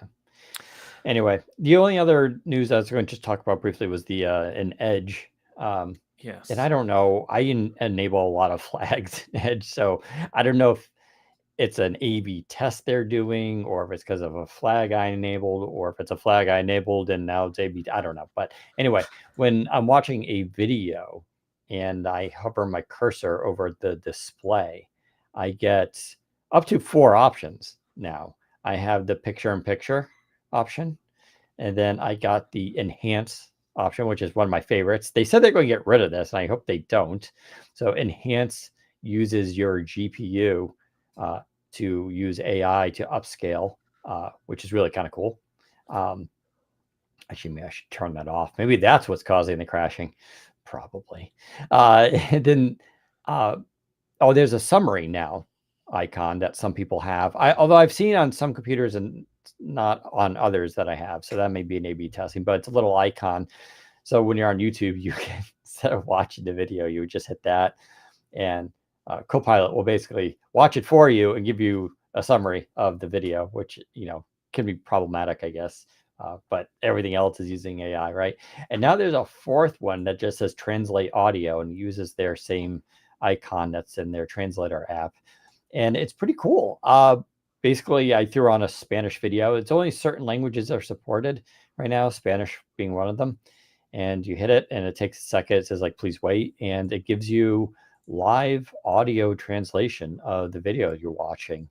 Speaker 2: Anyway, the only other news I was going to just talk about briefly was the an Edge.
Speaker 1: Yes.
Speaker 2: And I don't know. I enable a lot of flags in Edge, so I don't know if it's an A/B test they're doing, or if it's because of a flag I enabled, or if it's a flag I enabled and now it's A/B. I don't know. But anyway, when I'm watching a video and I hover my cursor over the display, I get up to 4 options now. I have the picture-in-picture option, and then I got the enhance option, which is one of my favorites. They said they're going to get rid of this, and I hope they don't. So enhance uses your GPU to use AI to upscale, which is really kind of cool. Actually, maybe I should turn that off. Maybe that's what's causing the crashing. Probably. And then, there's a summary now icon that some people have. Although I've seen on some computers and not on others that I have. So that may be an A/B testing, but it's a little icon. So when you're on YouTube, you can, instead of watching the video, you would just hit that, and Copilot will basically watch it for you and give you a summary of the video, which can be problematic, I guess. But everything else is using AI, right? And now there's a fourth one that just says translate audio and uses their same icon that's in their translator app, and it's pretty cool. Basically, I threw on a Spanish video. It's only certain languages are supported right now, Spanish being one of them. And you hit it, and it takes a second. It says like, please wait, and it gives you live audio translation of the video you're watching,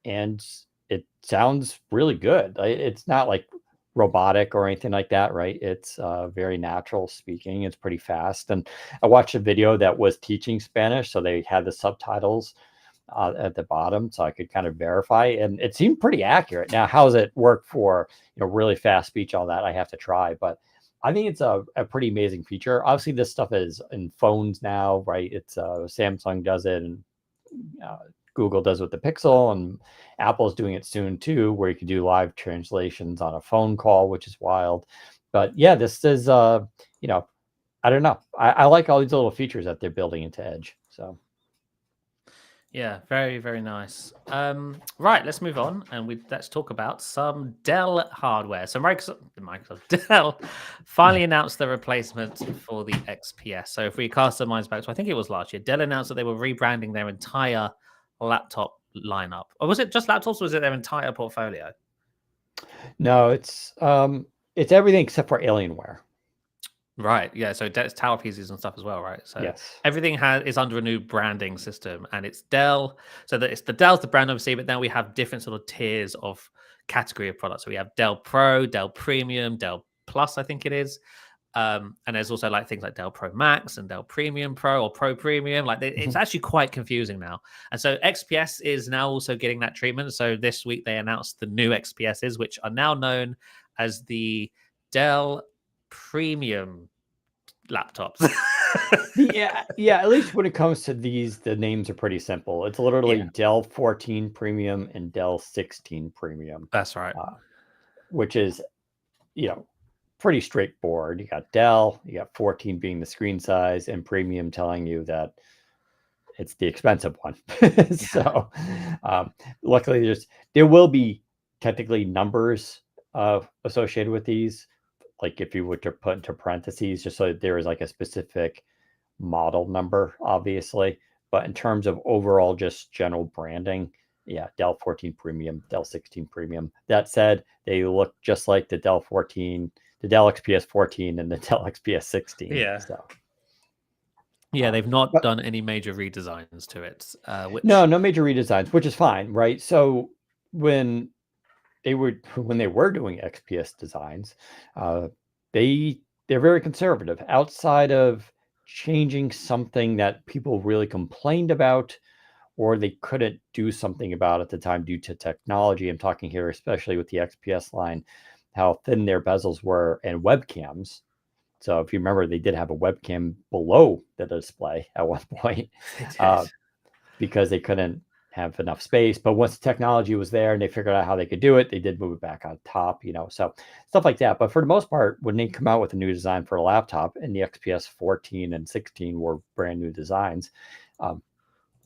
Speaker 2: and it sounds really good. It's not like robotic or anything like that, right? It's very natural speaking. It's pretty fast. And I watched a video that was teaching Spanish, so they had the subtitles at the bottom, so I could kind of verify, and it seemed pretty accurate. Now, how does it work for really fast speech? All that I have to try, but I think it's a pretty amazing feature. Obviously, this stuff is in phones now, right? It's Samsung does it, and Google does with the Pixel, and Apple's doing it soon too, where you can do live translations on a phone call, which is wild. But yeah, this is I don't know. I like all these little features that they're building into Edge. So
Speaker 1: Yeah, very, very nice. Right, let's move on and let's talk about some Dell hardware. So Microsoft Dell finally announced the replacement for the XPS. So if we cast our minds back to, I think it was last year, Dell announced that they were rebranding their entire laptop lineup. Or was it just laptops, or was it their entire portfolio?
Speaker 2: no, it's everything except for Alienware.
Speaker 1: Right. Yeah. So it's Tower PCs and stuff as well, right? So
Speaker 2: Yes.
Speaker 1: everything is under a new branding system, and it's Dell. So that Dell's the brand, obviously, but now we have different sort of tiers of category of products. So we have Dell Pro, Dell Premium, Dell Plus, I think it is. And there's also like things like Dell Pro Max and Dell Premium Pro or Pro Premium. Like it's actually quite confusing now. And so XPS is now also getting that treatment. So this week they announced the new XPSs, which are now known as the Dell Premium laptops.
Speaker 2: Yeah. At least when it comes to these, the names are pretty simple. It's literally Dell 14 Premium and Dell 16 Premium.
Speaker 1: That's right.
Speaker 2: Which is, pretty straightforward. You got Dell, you got 14 being the screen size, and Premium telling you that it's the expensive one. So, luckily, there will be technically numbers associated with these. Like if you were to put into parentheses, just so that there is like a specific model number, obviously. But in terms of overall just general branding, yeah, Dell 14 Premium, Dell 16 Premium. That said, they look just like the Dell 14, the Dell XPS 14, and the Dell XPS 16.
Speaker 1: Yeah.
Speaker 2: So.
Speaker 1: Yeah, they've not done any major redesigns to it.
Speaker 2: No major redesigns, which is fine, right? So when they were doing XPS designs, they're very conservative. Outside of changing something that people really complained about, or they couldn't do something about at the time due to technology. I'm talking here, especially with the XPS line, how thin their bezels were, and webcams. So if you remember, they did have a webcam below the display at one point because they couldn't have enough space. But once the technology was there and they figured out how they could do it, they did move it back on top, so stuff like that. But for the most part, when they come out with a new design for a laptop, and the XPS 14 and 16 were brand new designs,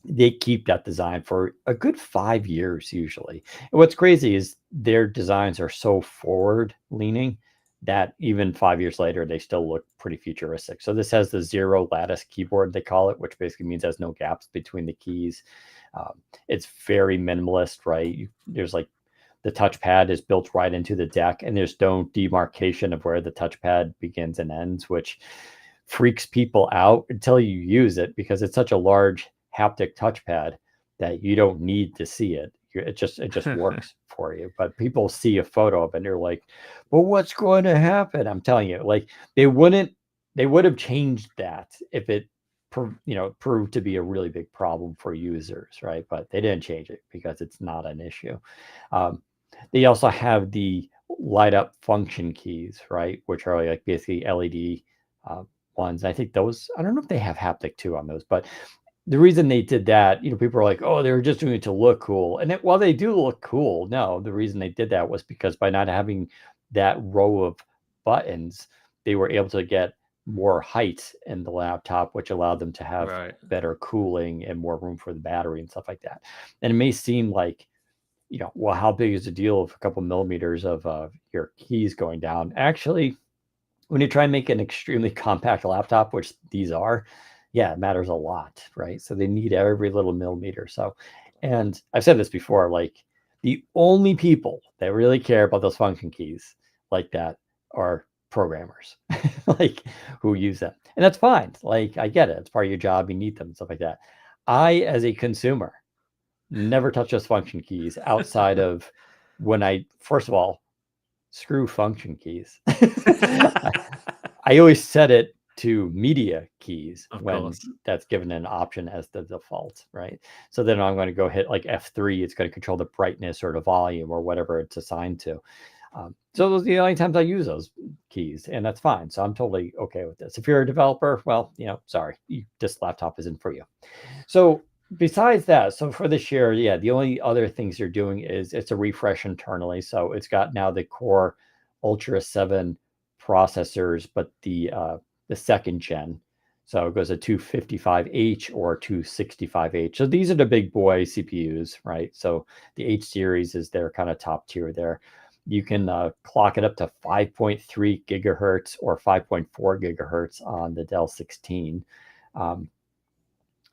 Speaker 2: they keep that design for a good 5 years usually. And what's crazy is their designs are so forward leaning that even 5 years later, they still look pretty futuristic. So this has the zero lattice keyboard, they call it, which basically means there's no gaps between the keys. It's very minimalist, right? There's like the touchpad is built right into the deck, and there's no demarcation of where the touchpad begins and ends, which freaks people out until you use it, because it's such a large haptic touchpad that you don't need to see it. It just works for you. But people see a photo of it and they're like, well, what's going to happen? I'm telling you, like they would have changed that if it proved to be a really big problem for users, right? But they didn't change it because it's not an issue. They also have the light up function keys, right? Which are like basically LED ones. I think those, I don't know if they have haptic too on those, but the reason they did that, people are like, oh, they were just doing it to look cool. And while they do look cool, no, the reason they did that was because by not having that row of buttons, they were able to get more height in the laptop, which allowed them to have
Speaker 1: Right.
Speaker 2: better cooling and more room for the battery and stuff like that. And it may seem like, well, how big is the deal of a couple millimeters of your keys going down? Actually, when you try and make an extremely compact laptop, which these are, yeah, it matters a lot, right? So they need every little millimeter. So, and I've said this before, like the only people that really care about those function keys like that are programmers, like who use them. And that's fine. Like I get it. It's part of your job. You need them and stuff like that. I, as a consumer, never touch those function keys outside of when first of all, screw function keys. I always set it to media keys
Speaker 1: Of
Speaker 2: when
Speaker 1: course.
Speaker 2: that's given an option as the default, right? So then I'm going to go hit like F3. It's going to control the brightness or the volume or whatever it's assigned to. So those are the only times I use those keys, and that's fine. So I'm totally okay with this. If you're a developer, well, sorry, this laptop isn't for you. So besides that, so for this year, yeah, the only other things you're doing is it's a refresh internally. So it's got now the Core Ultra 7 processors, but the second gen. So it goes to 255H or 265H. So these are the big boy CPUs, right? So the H series is their kind of top tier there. You can clock it up to 5.3 gigahertz or 5.4 gigahertz on the Dell 16.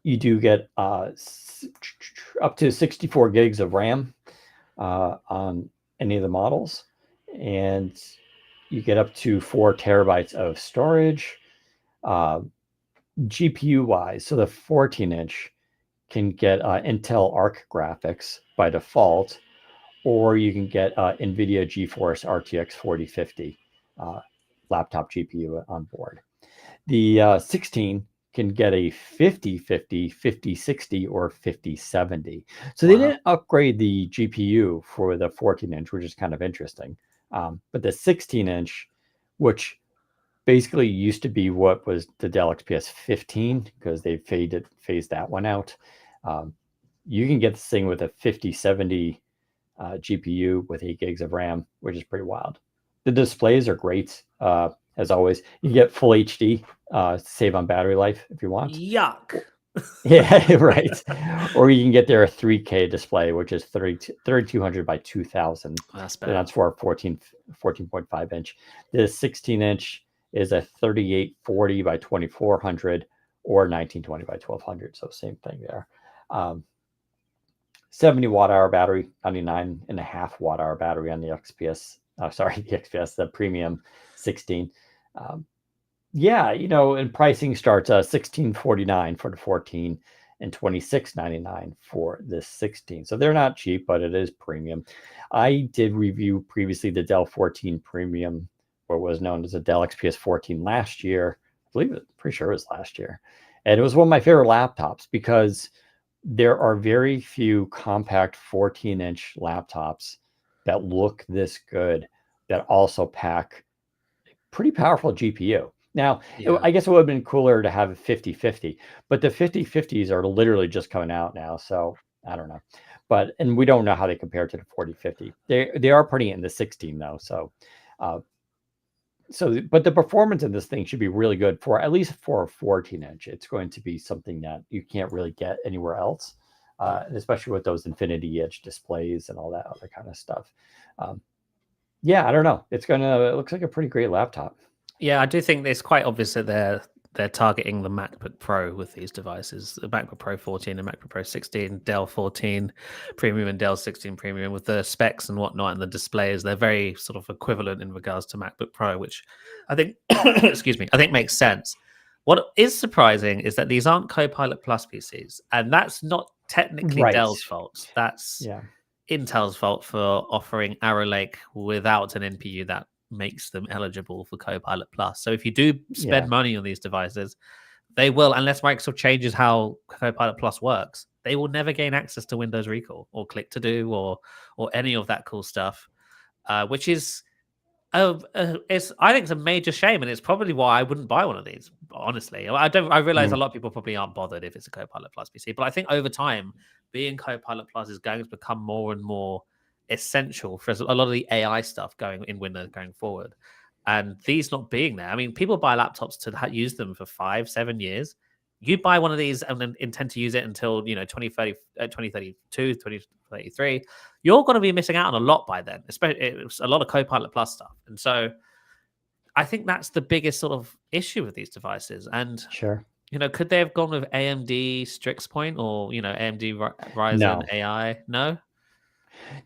Speaker 2: You do get up to 64 gigs of RAM on any of the models, and you get up to 4 terabytes of storage. GPU wise, so the 14-inch can get Intel Arc graphics by default, or you can get NVIDIA GeForce RTX 4050 laptop GPU on board. The 16 can get a 5050, 5060, or 5070. So they didn't upgrade the GPU for the 14-inch, which is kind of interesting. But the 16-inch, which basically used to be what was the Dell XPS 15, because they phased that one out. You can get this thing with a 5070 GPU with 8 gigs of RAM, which is pretty wild. The displays are great. As always, you get full HD, save on battery life if you want.
Speaker 1: Yuck.
Speaker 2: Yeah, right. Or you can get their 3K display, which is 3200 by 2000.
Speaker 1: That's
Speaker 2: And
Speaker 1: better.
Speaker 2: that's for a 14.5 inch. The 16-inch is a 3840 by 2400 or 1920 by 1200. So same thing there. 70 watt hour battery, 99.5 watt hour battery on the XPS. The XPS, the premium 16. Yeah, and pricing starts $1649 for the 14 and $26.99 for the 16. So they're not cheap, but it is premium. I did review previously the Dell 14 Premium, what was known as a Dell XPS 14 last year. I believe it, pretty sure it was last year. And it was one of my favorite laptops because there are very few compact 14-inch laptops that look this good that also pack pretty powerful GPU. Now, I guess it would have been cooler to have a 5050, but the 5050s are literally just coming out now, so I don't know. And we don't know how they compare to the 4050. They are putting it in the 16 though, but the performance in this thing should be really good for at least for a 14-inch. It's going to be something that you can't really get anywhere else, especially with those Infinity Edge displays and all that other kind of stuff. Yeah, I don't know. It looks like a pretty great laptop.
Speaker 1: Yeah, I do think it's quite obvious that they're targeting the MacBook Pro with these devices. The MacBook Pro 14 and MacBook Pro 16, Dell 14 Premium and Dell 16 Premium with the specs and whatnot and the displays. They're very sort of equivalent in regards to MacBook Pro, which I think, excuse me, I think makes sense. What is surprising is that these aren't Copilot Plus PCs, and that's not technically
Speaker 2: Right.
Speaker 1: Dell's fault. That's Intel's fault for offering Arrow Lake without an NPU that makes them eligible for Copilot Plus. So if you do spend money on these devices, they will, unless Microsoft changes how Copilot Plus works, they will never gain access to Windows Recall or Click to Do or any of that cool stuff, which is I think it's a major shame, and it's probably why I wouldn't buy one of these. Honestly, I realize a lot of people probably aren't bothered if it's a Copilot Plus PC, but I think over time, being Copilot Plus is going to become more and more essential for a lot of the AI stuff going in Windows going forward. and these not being there. I mean, people buy laptops to use them for 5-7 years. You buy one of these and then intend to use it until 2030, 2032, 2033. You're going to be missing out on a lot by then, especially it's a lot of Copilot Plus stuff. And so I think that's the biggest sort of issue with these devices. And
Speaker 2: Sure.
Speaker 1: could they have gone with AMD Strix Point or AMD Ryzen
Speaker 2: No,
Speaker 1: AI? No,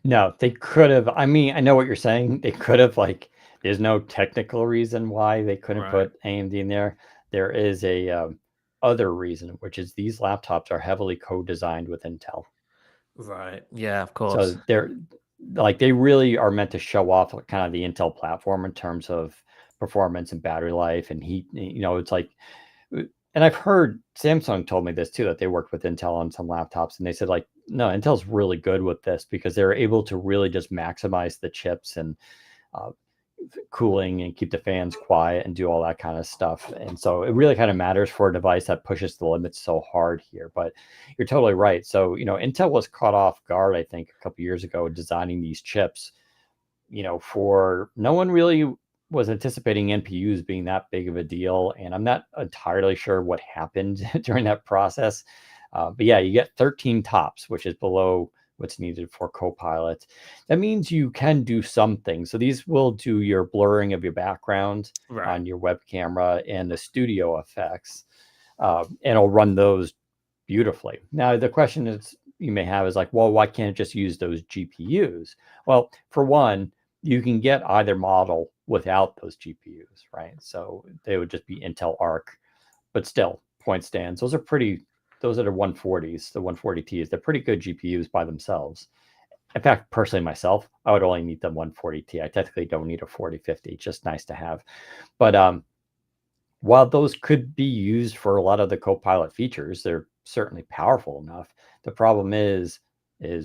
Speaker 2: no, they could have. I mean, I know what you're saying. They could have, like, there's no technical reason why they couldn't
Speaker 1: right,
Speaker 2: put AMD in there. There is a other reason, which is these laptops are heavily co-designed with Intel.
Speaker 1: right, yeah, of
Speaker 2: So
Speaker 1: course,
Speaker 2: they're like they really are meant to show off like, kind of the Intel platform in terms of performance and battery life and heat. It's like, and I've heard Samsung told me this too, that they worked with Intel on some laptops, and they said like, no, Intel's really good with this because they're able to really just maximize the chips and uh, cooling and keep the fans quiet and do all that kind of stuff. And so it really kind of matters for a device that pushes the limits so hard here. But you're totally right. So, Intel was caught off guard, I think, a couple years ago designing these chips, for no one really was anticipating NPUs being that big of a deal. And I'm not entirely sure what happened during that process. But yeah, you get 13 tops, which is below what's needed for Copilot. That means you can do some things. So these will do your blurring of your background
Speaker 1: right,
Speaker 2: on your web camera and the studio effects, and it'll run those beautifully. Now, the question is you may have is like, well, why can't it just use those GPUs? Well, for one, you can get either model without those GPUs, right? So they would just be Intel Arc, but still, point stands. Those are the 140s, the 140Ts. They're pretty good GPUs by themselves. In fact, personally, myself, I would only need the 140T. I technically don't need a 4050. It's just nice to have. But while those could be used for a lot of the Copilot features, they're certainly powerful enough. The problem is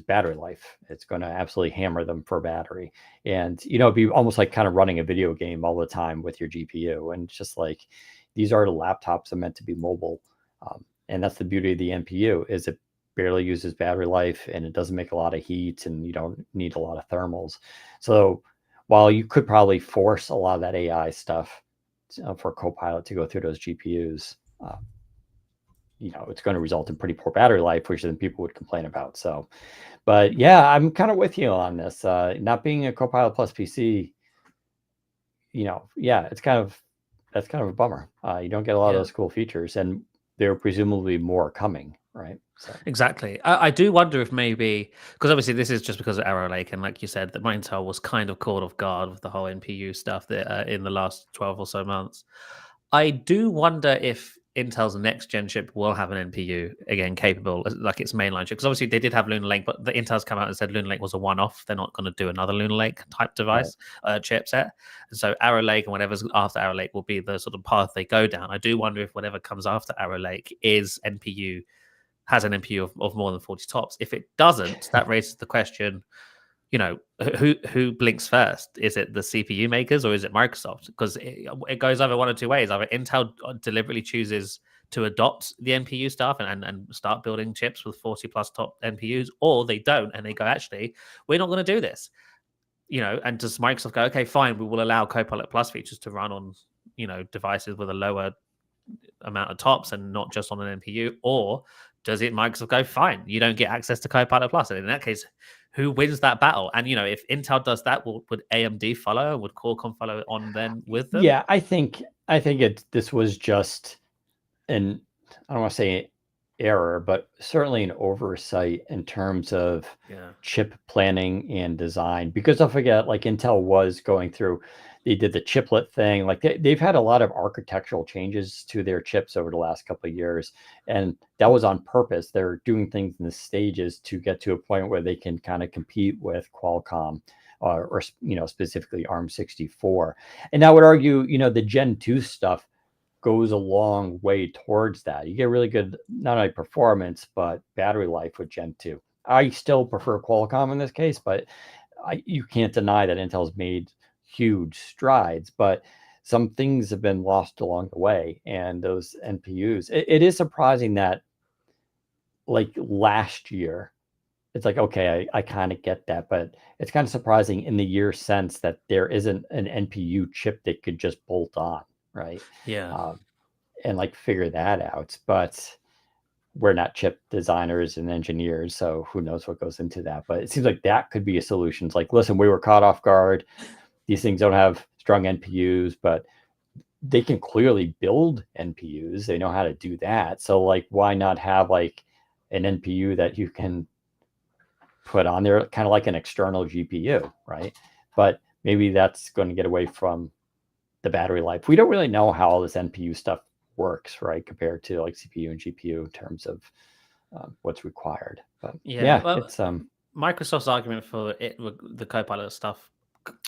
Speaker 2: battery life. It's going to absolutely hammer them for battery. And, it'd be almost like kind of running a video game all the time with your GPU. And it's just like, these are laptops that are meant to be mobile. And that's the beauty of the NPU is it barely uses battery life and it doesn't make a lot of heat and you don't need a lot of thermals. So while you could probably force a lot of that AI stuff for Copilot to go through those GPUs, it's going to result in pretty poor battery life, which then people would complain about. So, but yeah, I'm kind of with you on this. Not being a Copilot Plus PC, yeah, that's kind of a bummer. You don't get a lot of
Speaker 1: yeah.
Speaker 2: those cool features, and there are presumably more coming, right? So,
Speaker 1: Exactly. I do wonder if maybe because obviously this is just because of Arrow Lake, and like you said, that Intel was kind of caught off guard with the whole NPU stuff that in the last 12 or so months. I do wonder if Intel's next gen chip will have an NPU again capable, like its mainline chip. Because obviously they did have Lunar Lake, but the Intel's come out and said Lunar Lake was a one-off. They're not going to do another Lunar Lake type
Speaker 2: right.
Speaker 1: device chipset. And so Arrow Lake and whatever's after Arrow Lake will be the sort of path they go down. I do wonder if whatever comes after Arrow Lake is NPU has an NPU of more than 40 tops. If it doesn't, that raises the question, who blinks first? Is it the CPU makers or is it Microsoft? Because it goes either one or two ways. Either Intel deliberately chooses to adopt the NPU stuff and start building chips with 40 plus top NPUs, or they don't and they go, actually, we're not going to do this. And does Microsoft go, okay, fine, we will allow Copilot Plus features to run on, devices with a lower amount of tops and not just on an NPU? Or does it Microsoft go, fine, you don't get access to Copilot Plus? And in that case, who wins that battle? And if Intel does that, would AMD follow? Would Qualcomm follow on then with them?
Speaker 2: Yeah, I think this was just an, I don't want to say error, but certainly an oversight in terms of
Speaker 1: Yeah.
Speaker 2: chip planning and design. Because don't forget, like Intel was going through, they did the chiplet thing. Like they've had a lot of architectural changes to their chips over the last couple of years, and that was on purpose. They're doing things in the stages to get to a point where they can kind of compete with Qualcomm. Or specifically ARM64, and I would argue the Gen 2 stuff goes a long way towards that. You get really good, not only performance, but battery life with Gen 2. I still prefer Qualcomm in this case, but you can't deny that Intel's made huge strides, but some things have been lost along the way. And those NPUs, it is surprising that like last year, it's like, okay, I kind of get that, but it's kind of surprising in the year since that there isn't an NPU chip that could just bolt on, right?
Speaker 1: Yeah.
Speaker 2: Um, and like figure that out. But we're not chip designers and engineers, so who knows what goes into that. But it seems like that could be a solution. It's like, listen, we were caught off guard. These things don't have strong NPUs, but they can clearly build NPUs. They know how to do that. So like, why not have like an NPU that you can put on there, kind of like an external GPU, right? But maybe that's going to get away from the battery life. We don't really know how all this NPU stuff works, right, compared to like CPU and GPU in terms of what's required. But
Speaker 1: Yeah.
Speaker 2: yeah,
Speaker 1: Well,
Speaker 2: it's
Speaker 1: Microsoft's argument for the Copilot stuff,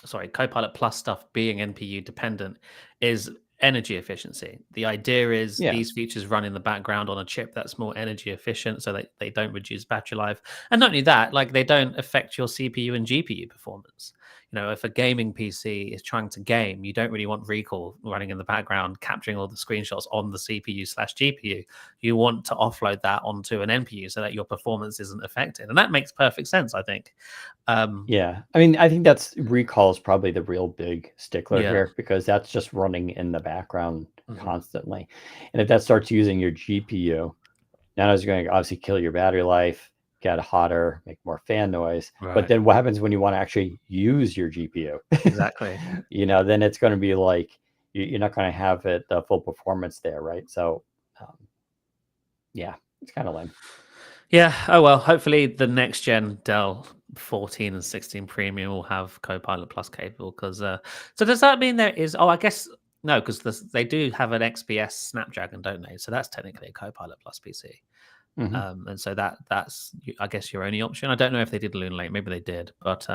Speaker 1: sorry, Copilot Plus stuff being NPU dependent is energy efficiency. The idea is
Speaker 2: yeah,
Speaker 1: these features run in the background on a chip that's more energy efficient so that they don't reduce battery life. And not only that, like they don't affect your CPU and GPU performance. If a gaming PC is trying to game, you don't really want recall running in the background, capturing all the screenshots on the CPU/GPU. You want to offload that onto an NPU so that your performance isn't affected. And that makes perfect sense, I think. Um,
Speaker 2: yeah. I mean, I think that's recall is probably the real big stickler
Speaker 1: yeah.
Speaker 2: here because that's just running in the background
Speaker 1: Mhm.
Speaker 2: constantly. And if that starts using your GPU, not only is it going to obviously kill your battery life, get hotter, make more fan noise, but
Speaker 1: Right.
Speaker 2: then what happens when you want to actually use your GPU?
Speaker 1: Exactly.
Speaker 2: Then it's going to be like you're not going to have it the full performance there, right? So, um, yeah, it's kind of lame.
Speaker 1: Yeah. Oh well. Hopefully, the next gen Dell 14 and 16 Premium will have Copilot Plus capable. Because so does that mean there is? Oh, I guess no, because they do have an XPS Snapdragon, don't they? So that's technically a Copilot Plus PC.
Speaker 2: Hmm.
Speaker 1: And so that's I guess your only option. I don't know if they did Loon Lake. Maybe they did, but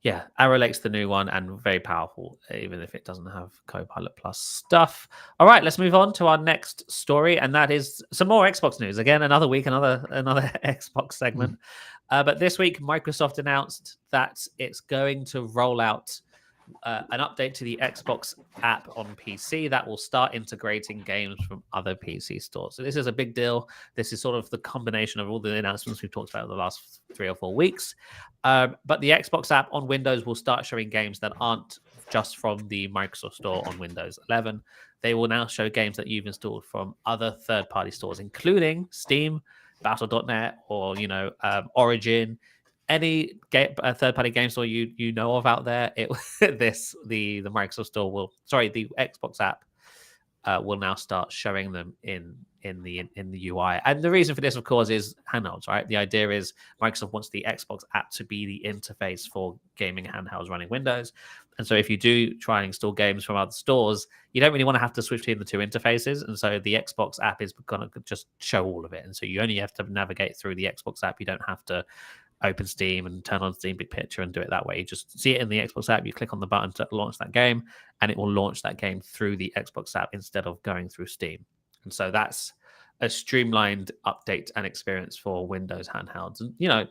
Speaker 1: yeah, Arrow Lake's the new one and very powerful, even if it doesn't have Copilot Plus stuff. All right, let's move on to our next story, and that is some more Xbox news. Again, another week, another Xbox segment. But this week, Microsoft announced that it's going to roll out an update to the Xbox app on PC that will start integrating games from other PC stores. So this is a big deal. This is sort of the combination of all the announcements we've talked about in the last 3 or 4 weeks. But the Xbox app on Windows will start showing games that aren't just from the Microsoft Store on Windows 11. They will now show games that you've installed from other third-party stores, including Steam, Battle.net, or Origin, any third-party game store you know of out there. The Microsoft Store the Xbox app will now start showing them in the UI. And the reason for this, of course, is handhelds, right? The idea is Microsoft wants the Xbox app to be the interface for gaming handhelds running Windows. And so if you do try and install games from other stores, you don't really want to have to switch between the two interfaces. And so the Xbox app is going to just show all of it. And so you only have to navigate through the Xbox app. You don't have to open Steam and turn on Steam Big Picture and do it that way. You just see it in the Xbox app, you click on the button to launch that game, and it will launch that game through the Xbox app instead of going through Steam. And so that's a streamlined update and experience for Windows handhelds. And,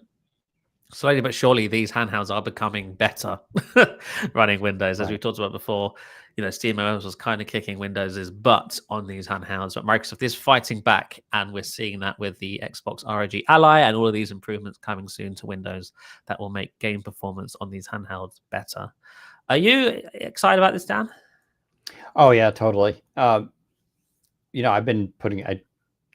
Speaker 1: slowly but surely, these handhelds are becoming better running Windows. As we
Speaker 2: Right.
Speaker 1: talked about before, SteamOS was kind of kicking Windows's butt on these handhelds, but Microsoft is fighting back, and we're seeing that with the Xbox ROG Ally and all of these improvements coming soon to Windows that will make game performance on these handhelds better. Are you excited about this, Dan?
Speaker 2: Oh yeah, totally. I've been I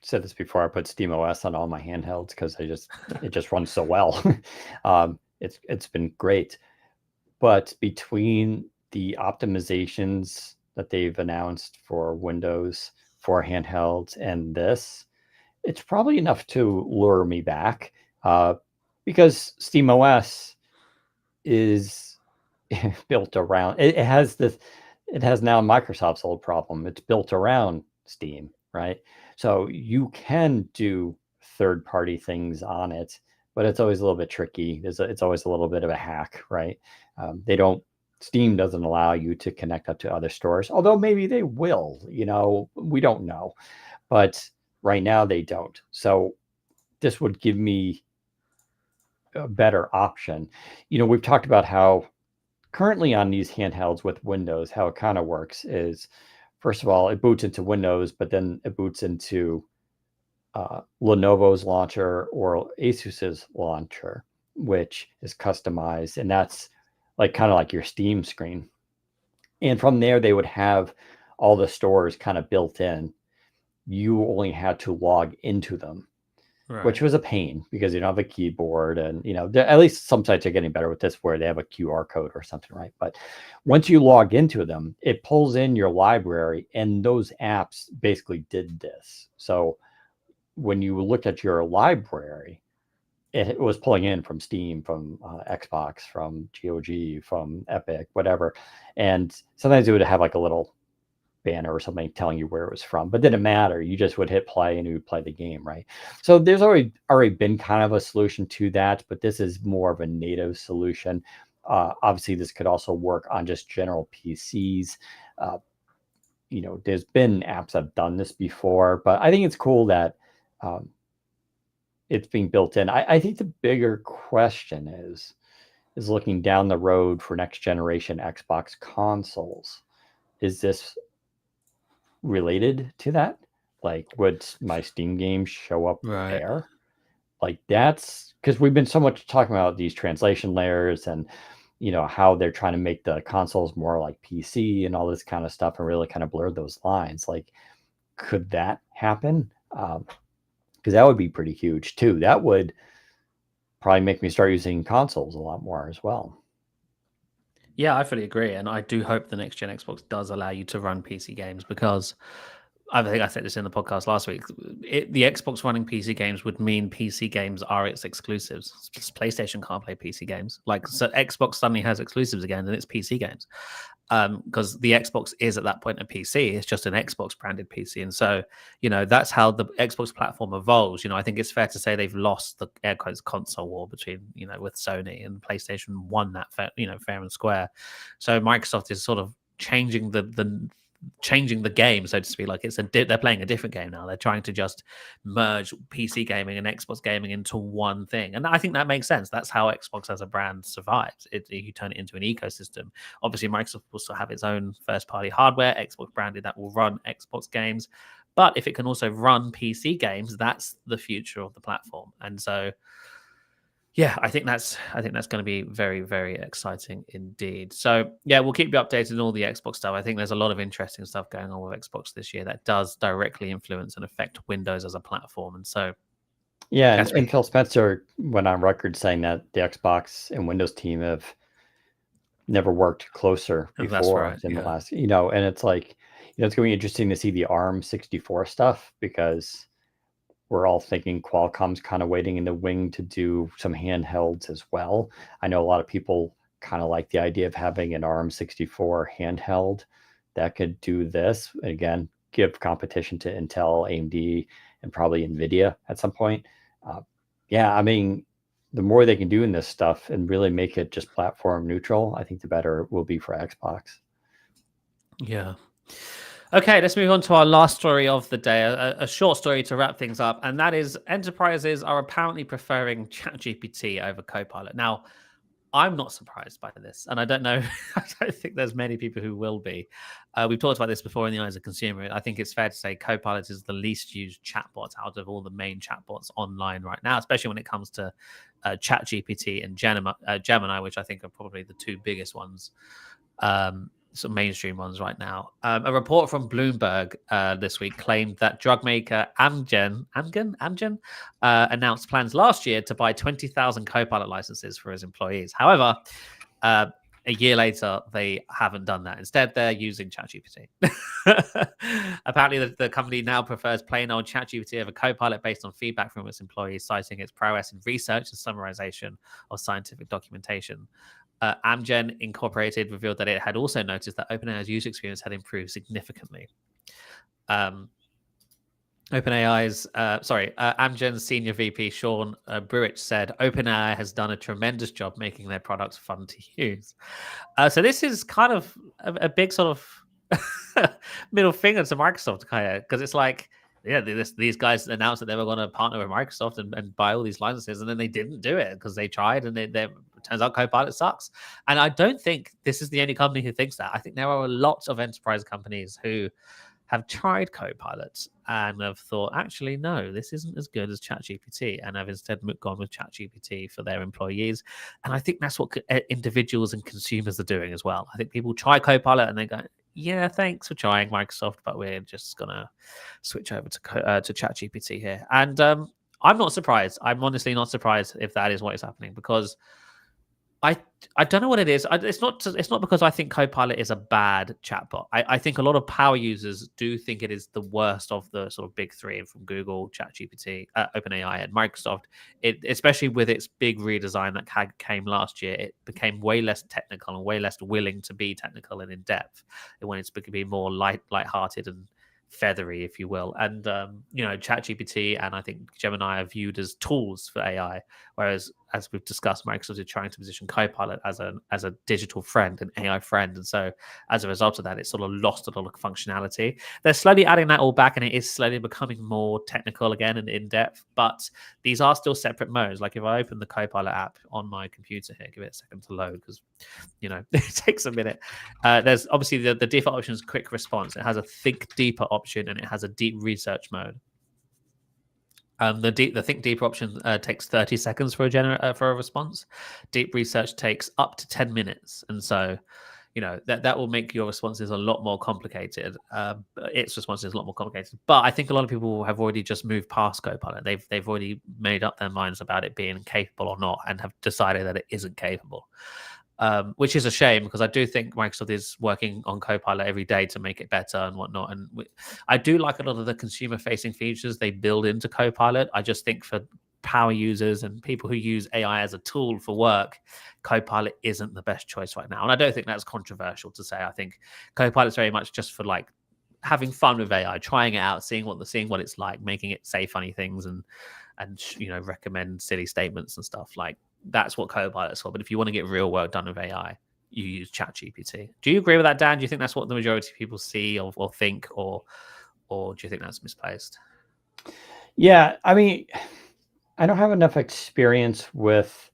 Speaker 2: said this before. I put SteamOS on all my handhelds because it just runs so well. It's been great. But between the optimizations that they've announced for Windows for handhelds and this, it's probably enough to lure me back because SteamOS is built around it has now Microsoft's old problem. It's built around Steam, right? So you can do third-party things on it, but it's always a little bit tricky. It's always a little bit of a hack, right? They don't. Steam doesn't allow you to connect up to other stores, although maybe they will. We don't know, but right now they don't. So this would give me a better option. We've talked about how currently on these handhelds with Windows, how it kind of works is, first of all, it boots into Windows, but then it boots into Lenovo's launcher or Asus's launcher, which is customized, and that's like kind of like your Steam screen. And from there, they would have all the stores kind of built in. You only had to log into them, which
Speaker 1: Right.
Speaker 2: was a pain because you don't have a keyboard. And, at least some sites are getting better with this where they have a QR code or something, right? But once you log into them, it pulls in your library, and those apps basically did this. So when you look at your library, it was pulling in from Steam, from Xbox, from GOG, from Epic, whatever. And sometimes it would have like a little banner or something telling you where it was from, but didn't matter. You just would hit play and you would play the game, right? So there's already been kind of a solution to that, but this is more of a native solution. Obviously, this could also work on just general PCs. Uh, there's been apps that have done this before, but I think it's cool that um, it's being built in. I think the bigger question is looking down the road for next generation Xbox consoles. Is this related to that? Like, would my Steam games show up
Speaker 1: Right.
Speaker 2: there? Like, that's because we've been so much talking about these translation layers and how they're trying to make the consoles more like PC and all this kind of stuff and really kind of blur those lines. Like, could that happen? Because that would be pretty huge too. That would probably make me start using consoles a lot more as well.
Speaker 1: Yeah, I fully agree, and I do hope the next gen Xbox does allow you to run PC games because I think I said this in the podcast last week. The Xbox running PC games would mean PC games are its exclusives. PlayStation can't play PC games. Like, so Xbox suddenly has exclusives again, and it's PC games. Because the Xbox is at that point a PC. It's just an Xbox branded PC, and so that's how the Xbox platform evolves. I think it's fair to say they've lost the air quotes console war between with Sony, and PlayStation won that fair and square. So Microsoft is sort of changing the game, so to speak. Like, they're playing a different game now. They're trying to just merge PC gaming and Xbox gaming into one thing, and I think that makes sense. That's how Xbox as a brand survives. You turn it into an ecosystem. Obviously, Microsoft will still have its own first-party hardware, Xbox branded, that will run Xbox games. But if it can also run PC games, that's the future of the platform. And so, yeah, I think that's going to be very, very exciting indeed. So yeah, we'll keep you updated on all the Xbox stuff. I think there's a lot of interesting stuff going on with Xbox this year that does directly influence and affect Windows as a platform. And so
Speaker 2: Yeah, and,
Speaker 1: as we
Speaker 2: and Phil Spencer went on record saying that the Xbox and Windows team have never worked closer
Speaker 1: that's
Speaker 2: before
Speaker 1: right,
Speaker 2: than the
Speaker 1: yeah.
Speaker 2: last, and it's like, it's going to be interesting to see the ARM 64 stuff because we're all thinking Qualcomm's kind of waiting in the wing to do some handhelds as well. I know a lot of people kind of like the idea of having an ARM 64 handheld that could do this. Again, give competition to Intel, AMD, and probably NVIDIA at some point. Uh, yeah, I mean, the more they can do in this stuff and really make it just platform neutral, I think the better it will be for Xbox.
Speaker 1: Yeah. Okay, let's move on to our last story of the day, a short story to wrap things up, and that is enterprises are apparently preferring ChatGPT over Copilot. Now, I'm not surprised by this, and I don't know. I don't think there's many people who will be. We've talked about this before in the eyes of consumer. I think it's fair to say Copilot is the least used chatbot out of all the main chatbots online right now, especially when it comes to ChatGPT and Gemini, which I think are probably the two biggest ones, some mainstream ones right now. A report from Bloomberg this week claimed that drug maker Amgen announced plans last year to buy 20,000 Copilot licenses for his employees. However, uh, a year later, they haven't done that. Instead, they're using ChatGPT. Apparently, the company now prefers plain old ChatGPT over Copilot based on feedback from its employees, citing its prowess in research and summarization of scientific documentation. Amgen Incorporated revealed that it had also noticed that OpenAI's user experience had improved significantly. Um, Amgen's senior VP Sean Bruich said OpenAI has done a tremendous job making their products fun to use. So this is kind of a big sort of middle finger to Microsoft, kind of, because it's like, yeah, these guys announced that they were going to partner with Microsoft and buy all these licenses, and then they didn't do it because they tried, and it turns out Copilot sucks. And I don't think this is the only company who thinks that. I think there are a lot of enterprise companies who have tried Copilot and have thought, actually, no, this isn't as good as ChatGPT, and have instead gone with ChatGPT for their employees. And I think that's what individuals and consumers are doing as well. I think people try Copilot and they go, yeah, thanks for trying Microsoft, but we're just gonna switch over to ChatGPT here. And I'm not surprised. I'm honestly not surprised if that is what is happening, because I I don't know what it is. It's not because I think Copilot is a bad chatbot. I think a lot of power users do think it is the worst of the sort of big three from Google, ChatGPT, OpenAI, and Microsoft. Especially with its big redesign that came last year, it became way less technical and way less willing to be technical and in depth. It wanted to be more light-hearted and feathery, if you will. And ChatGPT and I think Gemini are viewed as tools for AI, whereas, as we've discussed, Microsoft is trying to position Copilot as a digital friend, an AI friend, and so as a result of that, it's sort of lost a lot of functionality. They're slowly adding that all back, and it is slowly becoming more technical again and in depth. But these are still separate modes. Like if I open the Copilot app on my computer here, give it a second to load because it takes a minute. There's obviously the default option is quick response. It has a think deeper option and it has a deep research mode. The think deeper option takes 30 seconds for a response. Deep research takes up to 10 minutes, and so that will make your responses a lot more complicated. Its responses a lot more complicated. But I think a lot of people have already just moved past Copilot. They've already made up their minds about it being capable or not, and have decided that it isn't capable. Which is a shame, because I do think Microsoft is working on Copilot every day to make it better and whatnot. And I do like a lot of the consumer-facing features they build into Copilot. I just think for power users and people who use AI as a tool for work, Copilot isn't the best choice right now. And I don't think that's controversial to say. I think Copilot's very much just for like having fun with AI, trying it out, seeing what it's like, making it say funny things and recommend silly statements and stuff. Like, that's what Copilot's for. But if you want to get real work done with AI, you use ChatGPT. Do you agree with that, Dan? Do you think that's what the majority of people see or think, or do you think that's misplaced?
Speaker 2: Yeah, I mean, I don't have enough experience with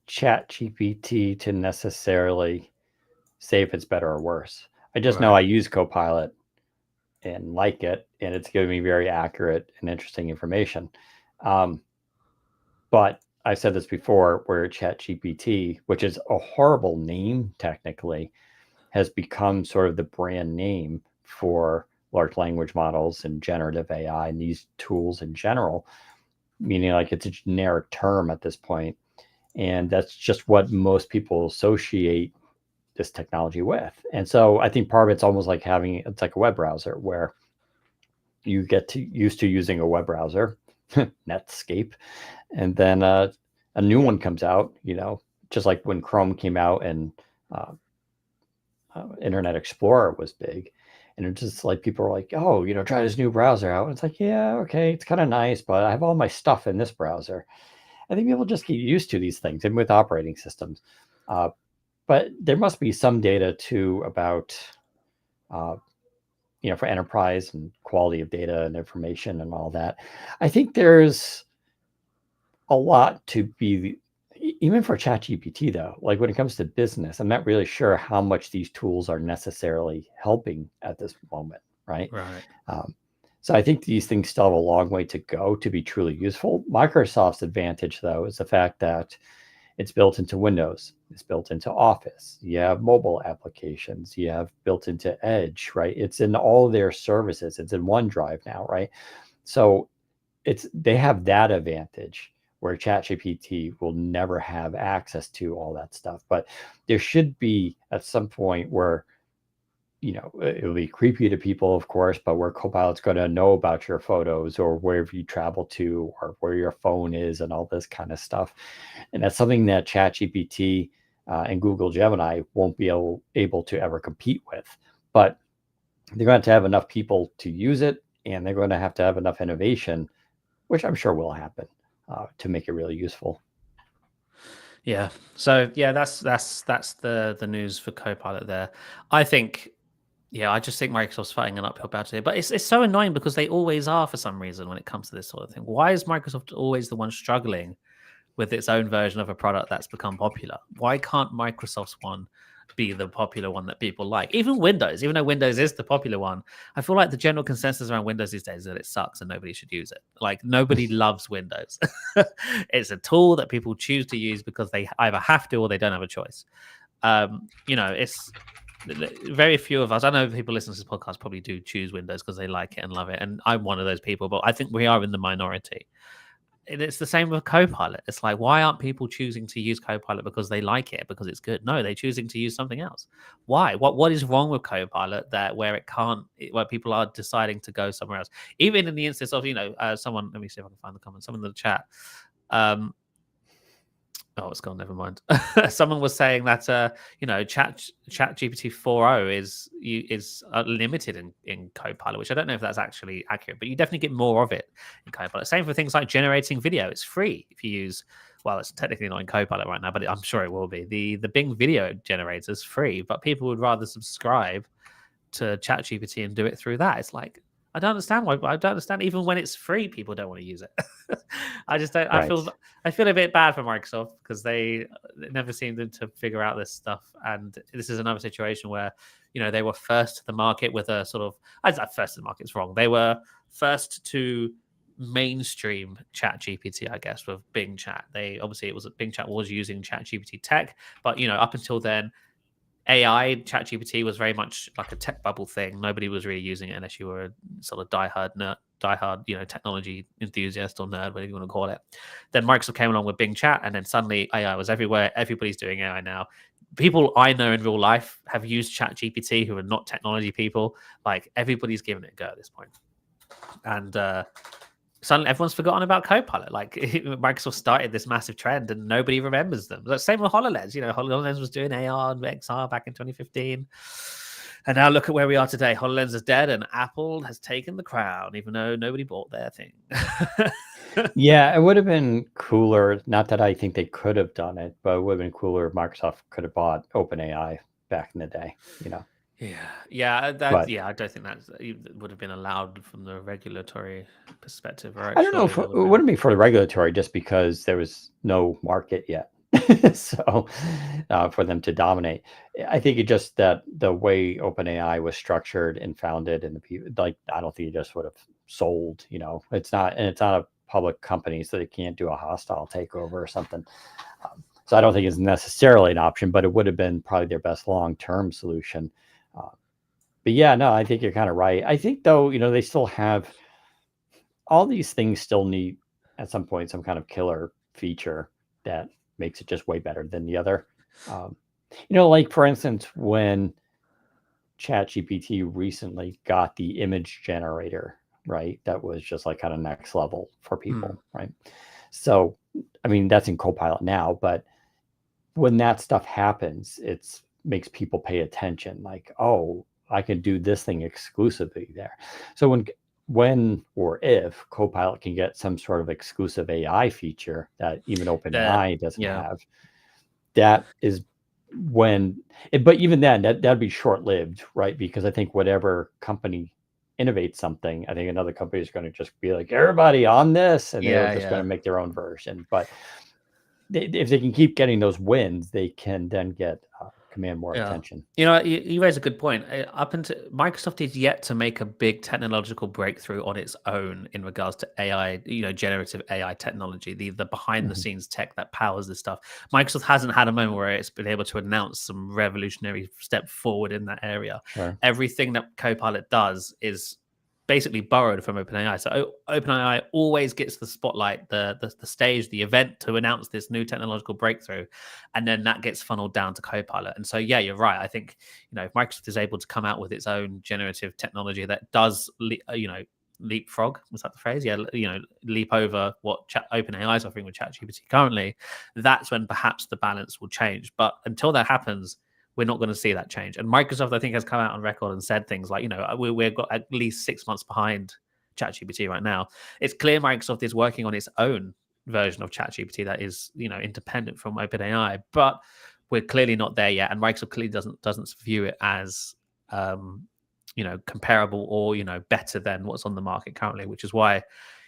Speaker 2: ChatGPT to necessarily say if it's better or worse. I just know I use Copilot and like it, and it's giving me very accurate and interesting information. But I've said this before, where ChatGPT, which is a horrible name technically, has become sort of the brand name for large language models and generative AI and these tools in general, meaning like it's a generic term at this point. And that's just what most people associate this technology with. And so I think part of it's almost like it's like a web browser, where you get used to using a web browser, Netscape, and then a new one comes out, just like when Chrome came out and Internet Explorer was big. And it's just like people are like, oh, try this new browser out. And it's like, yeah, okay, it's kind of nice, but I have all my stuff in this browser. I think people just get used to these things, and with operating systems. But there must be some data too about, for enterprise and quality of data and information and all that. I think there's a lot to be, even for ChatGPT though, like when it comes to business, I'm not really sure how much these tools are necessarily helping at this moment, right?
Speaker 1: Right.
Speaker 2: So I think these things still have a long way to go to be truly useful. Microsoft's advantage though is the fact that it's built into Windows, it's built into Office, you have mobile applications, you have built into Edge, right? It's in all of their services, it's in OneDrive now, right? So they have that advantage, where ChatGPT will never have access to all that stuff. But there should be at some point where, it'll be creepy to people, of course, but where Copilot's going to know about your photos or wherever you travel to or where your phone is and all this kind of stuff. And that's something that ChatGPT and Google Gemini won't be able to ever compete with. But they're going to have enough people to use it, and they're going to have enough innovation, which I'm sure will happen, to make it really useful.
Speaker 1: Yeah. So yeah, that's the news for Copilot there. I think, I just think Microsoft's fighting an uphill battle here. But it's so annoying, because they always are for some reason when it comes to this sort of thing. Why is Microsoft always the one struggling with its own version of a product that's become popular? Why can't Microsoft's one be the popular one that people like. Even Windows, even though Windows is the popular one, I feel like the general consensus around Windows these days is that it sucks and nobody should use it. Like nobody loves Windows. It's a tool that people choose to use because they either have to or they don't have a choice. It's very few of us. I know people listening to this podcast probably do choose Windows because they like it and love it, and I'm one of those people. But I think we are in the minority. And it's the same with Copilot. It's like, why aren't people choosing to use Copilot because they like it, because it's good? No, they're choosing to use something else. Why? What is wrong with Copilot where people are deciding to go somewhere else? Even in the instance of, someone, let me see if I can find the comment, someone in the chat. Oh, it's gone. Never mind. Someone was saying that ChatGPT 4.0 is limited in Copilot, which I don't know if that's actually accurate, but you definitely get more of it in Copilot. Same for things like generating video. It's free if you use. Well, it's technically not in Copilot right now, but I'm sure it will be. The Bing video generator is free, but people would rather subscribe to ChatGPT and do it through that. It's like, I don't understand why. I don't understand. Even when it's free, people don't want to use it. I just don't.
Speaker 2: Right.
Speaker 1: I feel a bit bad for Microsoft because they never seemed to figure out this stuff. And this is another situation where they were first to the market with a sort of. First to the market's wrong. They were first to mainstream ChatGPT, I guess, with Bing Chat. Bing Chat was using ChatGPT tech, but up until then, AI ChatGPT was very much like a tech bubble thing. Nobody was really using it unless you were a sort of diehard technology enthusiast or nerd, whatever you want to call it. Then Microsoft came along with Bing Chat, and then suddenly AI was everywhere. Everybody's doing AI now. People I know in real life have used ChatGPT who are not technology people. Like everybody's giving it a go at this point. And suddenly everyone's forgotten about Copilot. Like Microsoft started this massive trend and nobody remembers them. Same with HoloLens. HoloLens was doing AR and XR back in 2015. And now look at where we are today. HoloLens is dead and Apple has taken the crown, even though nobody bought their thing.
Speaker 2: Yeah, it would have been cooler. Not that I think they could have done it, but it would have been cooler if Microsoft could have bought OpenAI back in the day,
Speaker 1: Yeah, I don't think that would have been allowed from the regulatory perspective. Right?
Speaker 2: I don't know if it wouldn't be for the regulatory, just because there was no market yet. So for them to dominate, I think it just that the way OpenAI was structured and founded, and the people, like, I don't think it just would have sold. It's not a public company, so they can't do a hostile takeover or something. So I don't think it's necessarily an option, but it would have been probably their best long-term solution. But yeah, no, I think you're kind of right. I think though, they still have all these things still need at some point some kind of killer feature that makes it just way better than the other. Like for instance, when ChatGPT recently got the image generator, right? That was just like kind of next level for people, right? So, I mean, that's in Copilot now, but when that stuff happens, it makes people pay attention. Like, oh, I can do this thing exclusively there. So when or if Copilot can get some sort of exclusive AI feature that even OpenAI doesn't have, that is when. But even then, that'd be short-lived, right? Because I think whatever company innovates something, I think another company is going to just be like, everybody on this, and they're just going to make their own version. But if they can keep getting those wins, they can then command more attention.
Speaker 1: You raise a good point. Up until Microsoft is yet to make a big technological breakthrough on its own in regards to AI, generative AI technology, the behind the scenes tech that powers this stuff. Microsoft hasn't had a moment where it's been able to announce some revolutionary step forward in that area.
Speaker 2: Sure.
Speaker 1: Everything that Copilot does is basically borrowed from OpenAI. So OpenAI always gets the spotlight, the stage, the event to announce this new technological breakthrough, and then that gets funneled down to Copilot. And so, yeah, you're right. I think if Microsoft is able to come out with its own generative technology that does, leapfrog, was that the phrase? Yeah, leap over what OpenAI is offering with ChatGPT currently. That's when perhaps the balance will change. But until that happens, we're not going to see that change. And Microsoft, I think, has come out on record and said things like, we've got at least 6 months behind ChatGPT right now. It's clear Microsoft is working on its own version of ChatGPT that is, independent from OpenAI, but we're clearly not there yet. And Microsoft clearly doesn't view it as, comparable or, better than what's on the market currently, which is why,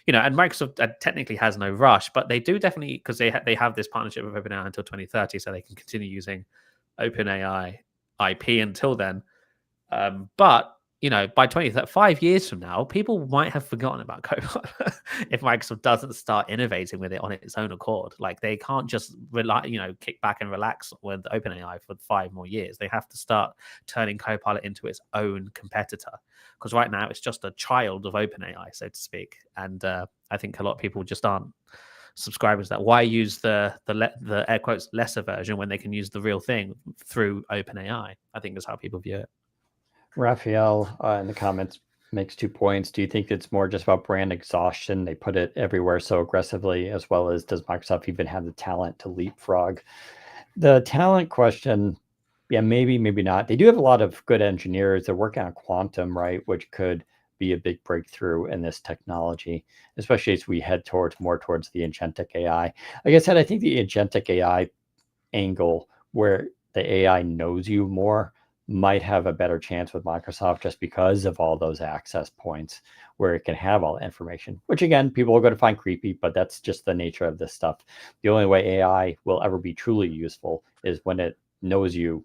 Speaker 1: and Microsoft technically has no rush, but they do definitely, because they have this partnership with OpenAI until 2030, so they can continue using OpenAI IP until then. But by 5 years from now, people might have forgotten about Copilot if Microsoft doesn't start innovating with it on its own accord. Like they can't just kick back and relax with OpenAI for 5 more years. They have to start turning Copilot into its own competitor, because right now it's just a child of OpenAI, so to speak. And I think a lot of people just aren't subscribers to that. Why use the air quotes lesser version when they can use the real thing through OpenAI? I think that's how people view it.
Speaker 2: Raphael in the comments makes 2 points. Do you think it's more just about brand exhaustion? They put it everywhere so aggressively, as well as does Microsoft even have the talent to leapfrog? The talent question, yeah, maybe not. They do have a lot of good engineers. They're working on quantum, right, which could be a big breakthrough in this technology, especially as we head more towards the agentic AI. Like I said, I think the agentic AI angle, where the AI knows you more, might have a better chance with Microsoft, just because of all those access points where it can have all the information, which again, people are going to find creepy, but that's just the nature of this stuff. The only way AI will ever be truly useful is when it knows you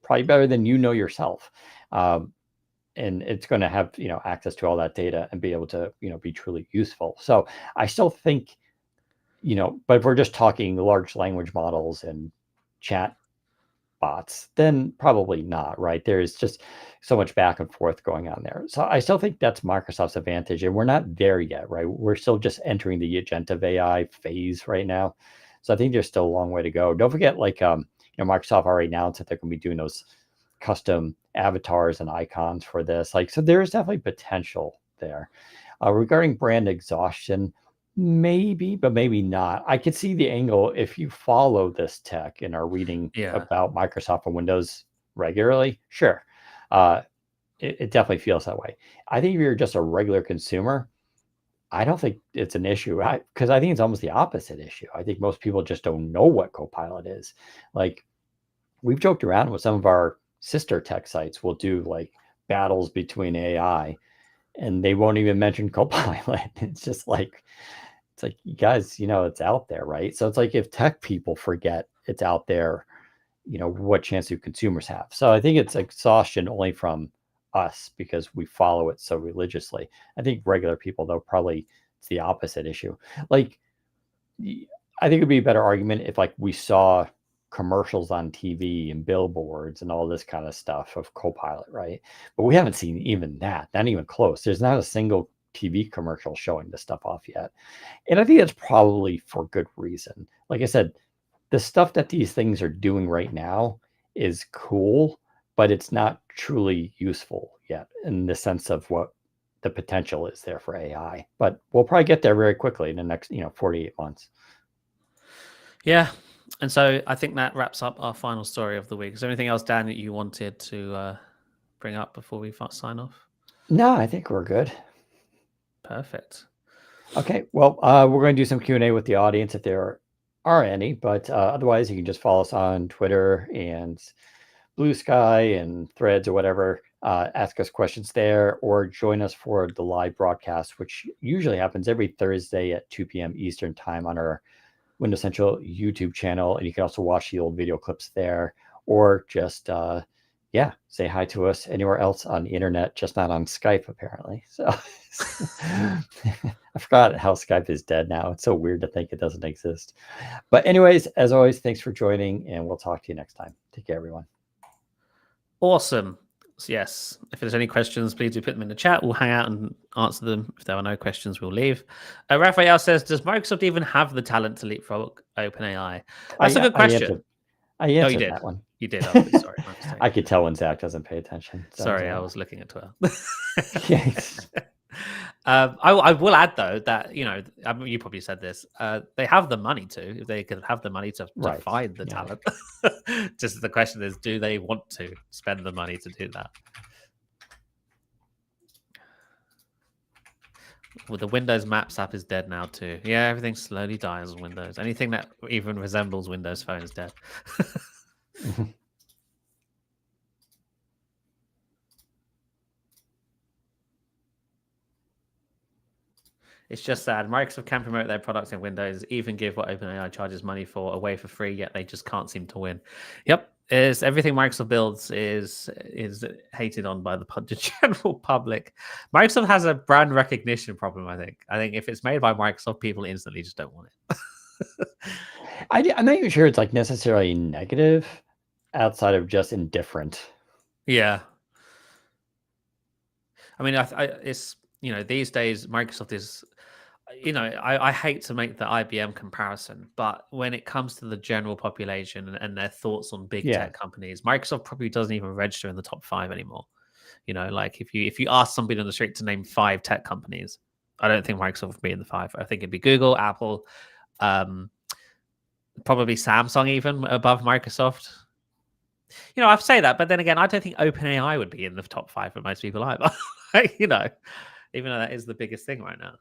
Speaker 2: probably better than you know yourself. And it's going to have access to all that data and be able to be truly useful. So I still think, but if we're just talking large language models and chat bots, then probably not, right? There's just so much back and forth going on there. So I still think that's Microsoft's advantage, and we're not there yet, right? We're still just entering the agentic AI phase right now. So I think there's still a long way to go. Don't forget, Microsoft already announced that they're going to be doing those custom avatars and icons for this. So there is definitely potential there. Regarding brand exhaustion, maybe, but maybe not. I could see the angle if you follow this tech and are reading about Microsoft and Windows regularly. Sure. It definitely feels that way. I think if you're just a regular consumer, I don't think it's an issue, because I think it's almost the opposite issue. I think most people just don't know what Copilot is. Like, we've joked around with some of our sister tech sites. We'll do battles between AI, and they won't even mention Copilot. It's just you guys, it's out there, right? So it's like, if tech people forget it's out there, what chance do consumers have? So I think it's exhaustion only from us because we follow it so religiously. I think regular people, though, probably it's the opposite issue. I think it'd be a better argument if we saw commercials on TV and billboards and all this kind of stuff of Copilot, right? But we haven't seen even that, not even close. There's not a single TV commercial showing this stuff off yet. And I think that's probably for good reason. Like I said, the stuff that these things are doing right now is cool, but it's not truly useful yet in the sense of what the potential is there for AI. But we'll probably get there very quickly in the next 48 months.
Speaker 1: Yeah. And so I think that wraps up our final story of the week. Is there anything else, Dan, that you wanted to bring up before we sign off?
Speaker 2: No, I think we're good.
Speaker 1: Perfect.
Speaker 2: Okay. Well, we're going to do some Q&A with the audience if there are any, but otherwise you can just follow us on Twitter and Blue Sky and Threads or whatever. Ask us questions there, or join us for the live broadcast, which usually happens every Thursday at 2 p.m. Eastern time on our Windows Central YouTube channel. And you can also watch the old video clips there, or just, say hi to us anywhere else on the internet, just not on Skype, apparently. So I forgot how Skype is dead now. It's so weird to think it doesn't exist. But anyways, as always, thanks for joining, and we'll talk to you next time. Take care, everyone.
Speaker 1: Awesome. So yes, if there's any questions, please do put them in the chat. We'll hang out and answer them. If there are no questions, we'll leave. Raphael says, does Microsoft even have the talent to leapfrog OpenAI? That's a good question.
Speaker 2: I answered that one.
Speaker 1: You did. Oh, sorry. My mistake.
Speaker 2: I could tell when Zach doesn't pay attention.
Speaker 1: Sorry, I was looking at Twitter.
Speaker 2: Yes.
Speaker 1: I will add, though, that, you probably said this, they have the money to, if they could have the money to find the talent. Just the question is, do they want to spend the money to do that? Well, the Windows Maps app is dead now, too. Yeah, everything slowly dies on Windows. Anything that even resembles Windows Phone is dead. It's just sad. Microsoft can promote their products in Windows, even give what OpenAI charges money for away for free, yet they just can't seem to win. Yep, is everything Microsoft builds is hated on by the general public. Microsoft has a brand recognition problem. I think if it's made by Microsoft, people instantly just don't want it.
Speaker 2: I'm not even sure it's like necessarily negative, outside of just indifferent.
Speaker 1: Yeah, I mean, it's these days Microsoft is. I hate to make the IBM comparison, but when it comes to the general population and their thoughts on big
Speaker 2: Yeah.
Speaker 1: tech companies, Microsoft probably doesn't even register in the top 5 anymore. Like if you ask somebody on the street to name 5 tech companies, I don't think Microsoft would be in the 5. I think it'd be Google, Apple, probably Samsung even above Microsoft. I say that, but then again, I don't think OpenAI would be in the top 5 for most people either. Even though that is the biggest thing right now.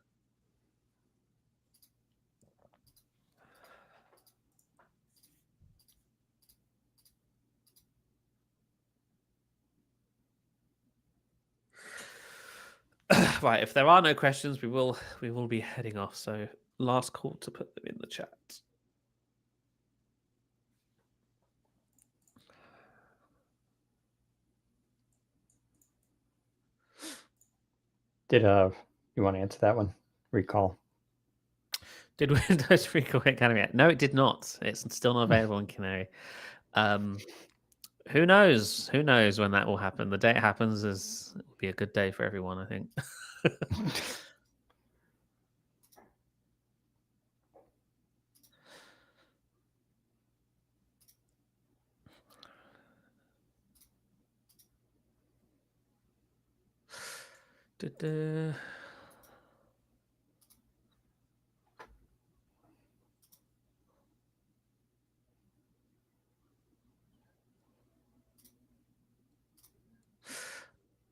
Speaker 1: Right, if there are no questions, we will be heading off. So last call to put them in the chat.
Speaker 2: Did you want to answer that one? Recall.
Speaker 1: Did Windows recall get Canary? No, it did not. It's still not available in Canary. Who knows? Who knows when that will happen? The day it happens will be a good day for everyone, I think.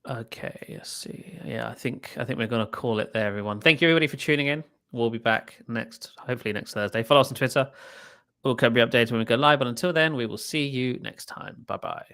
Speaker 1: Okay, let's see. Yeah, I think we're going to call it there, everyone. Thank you, everybody, for tuning in. We'll be back hopefully next Thursday. Follow us on Twitter. We'll keep you updated when we go live. But until then, we will see you next time. Bye-bye.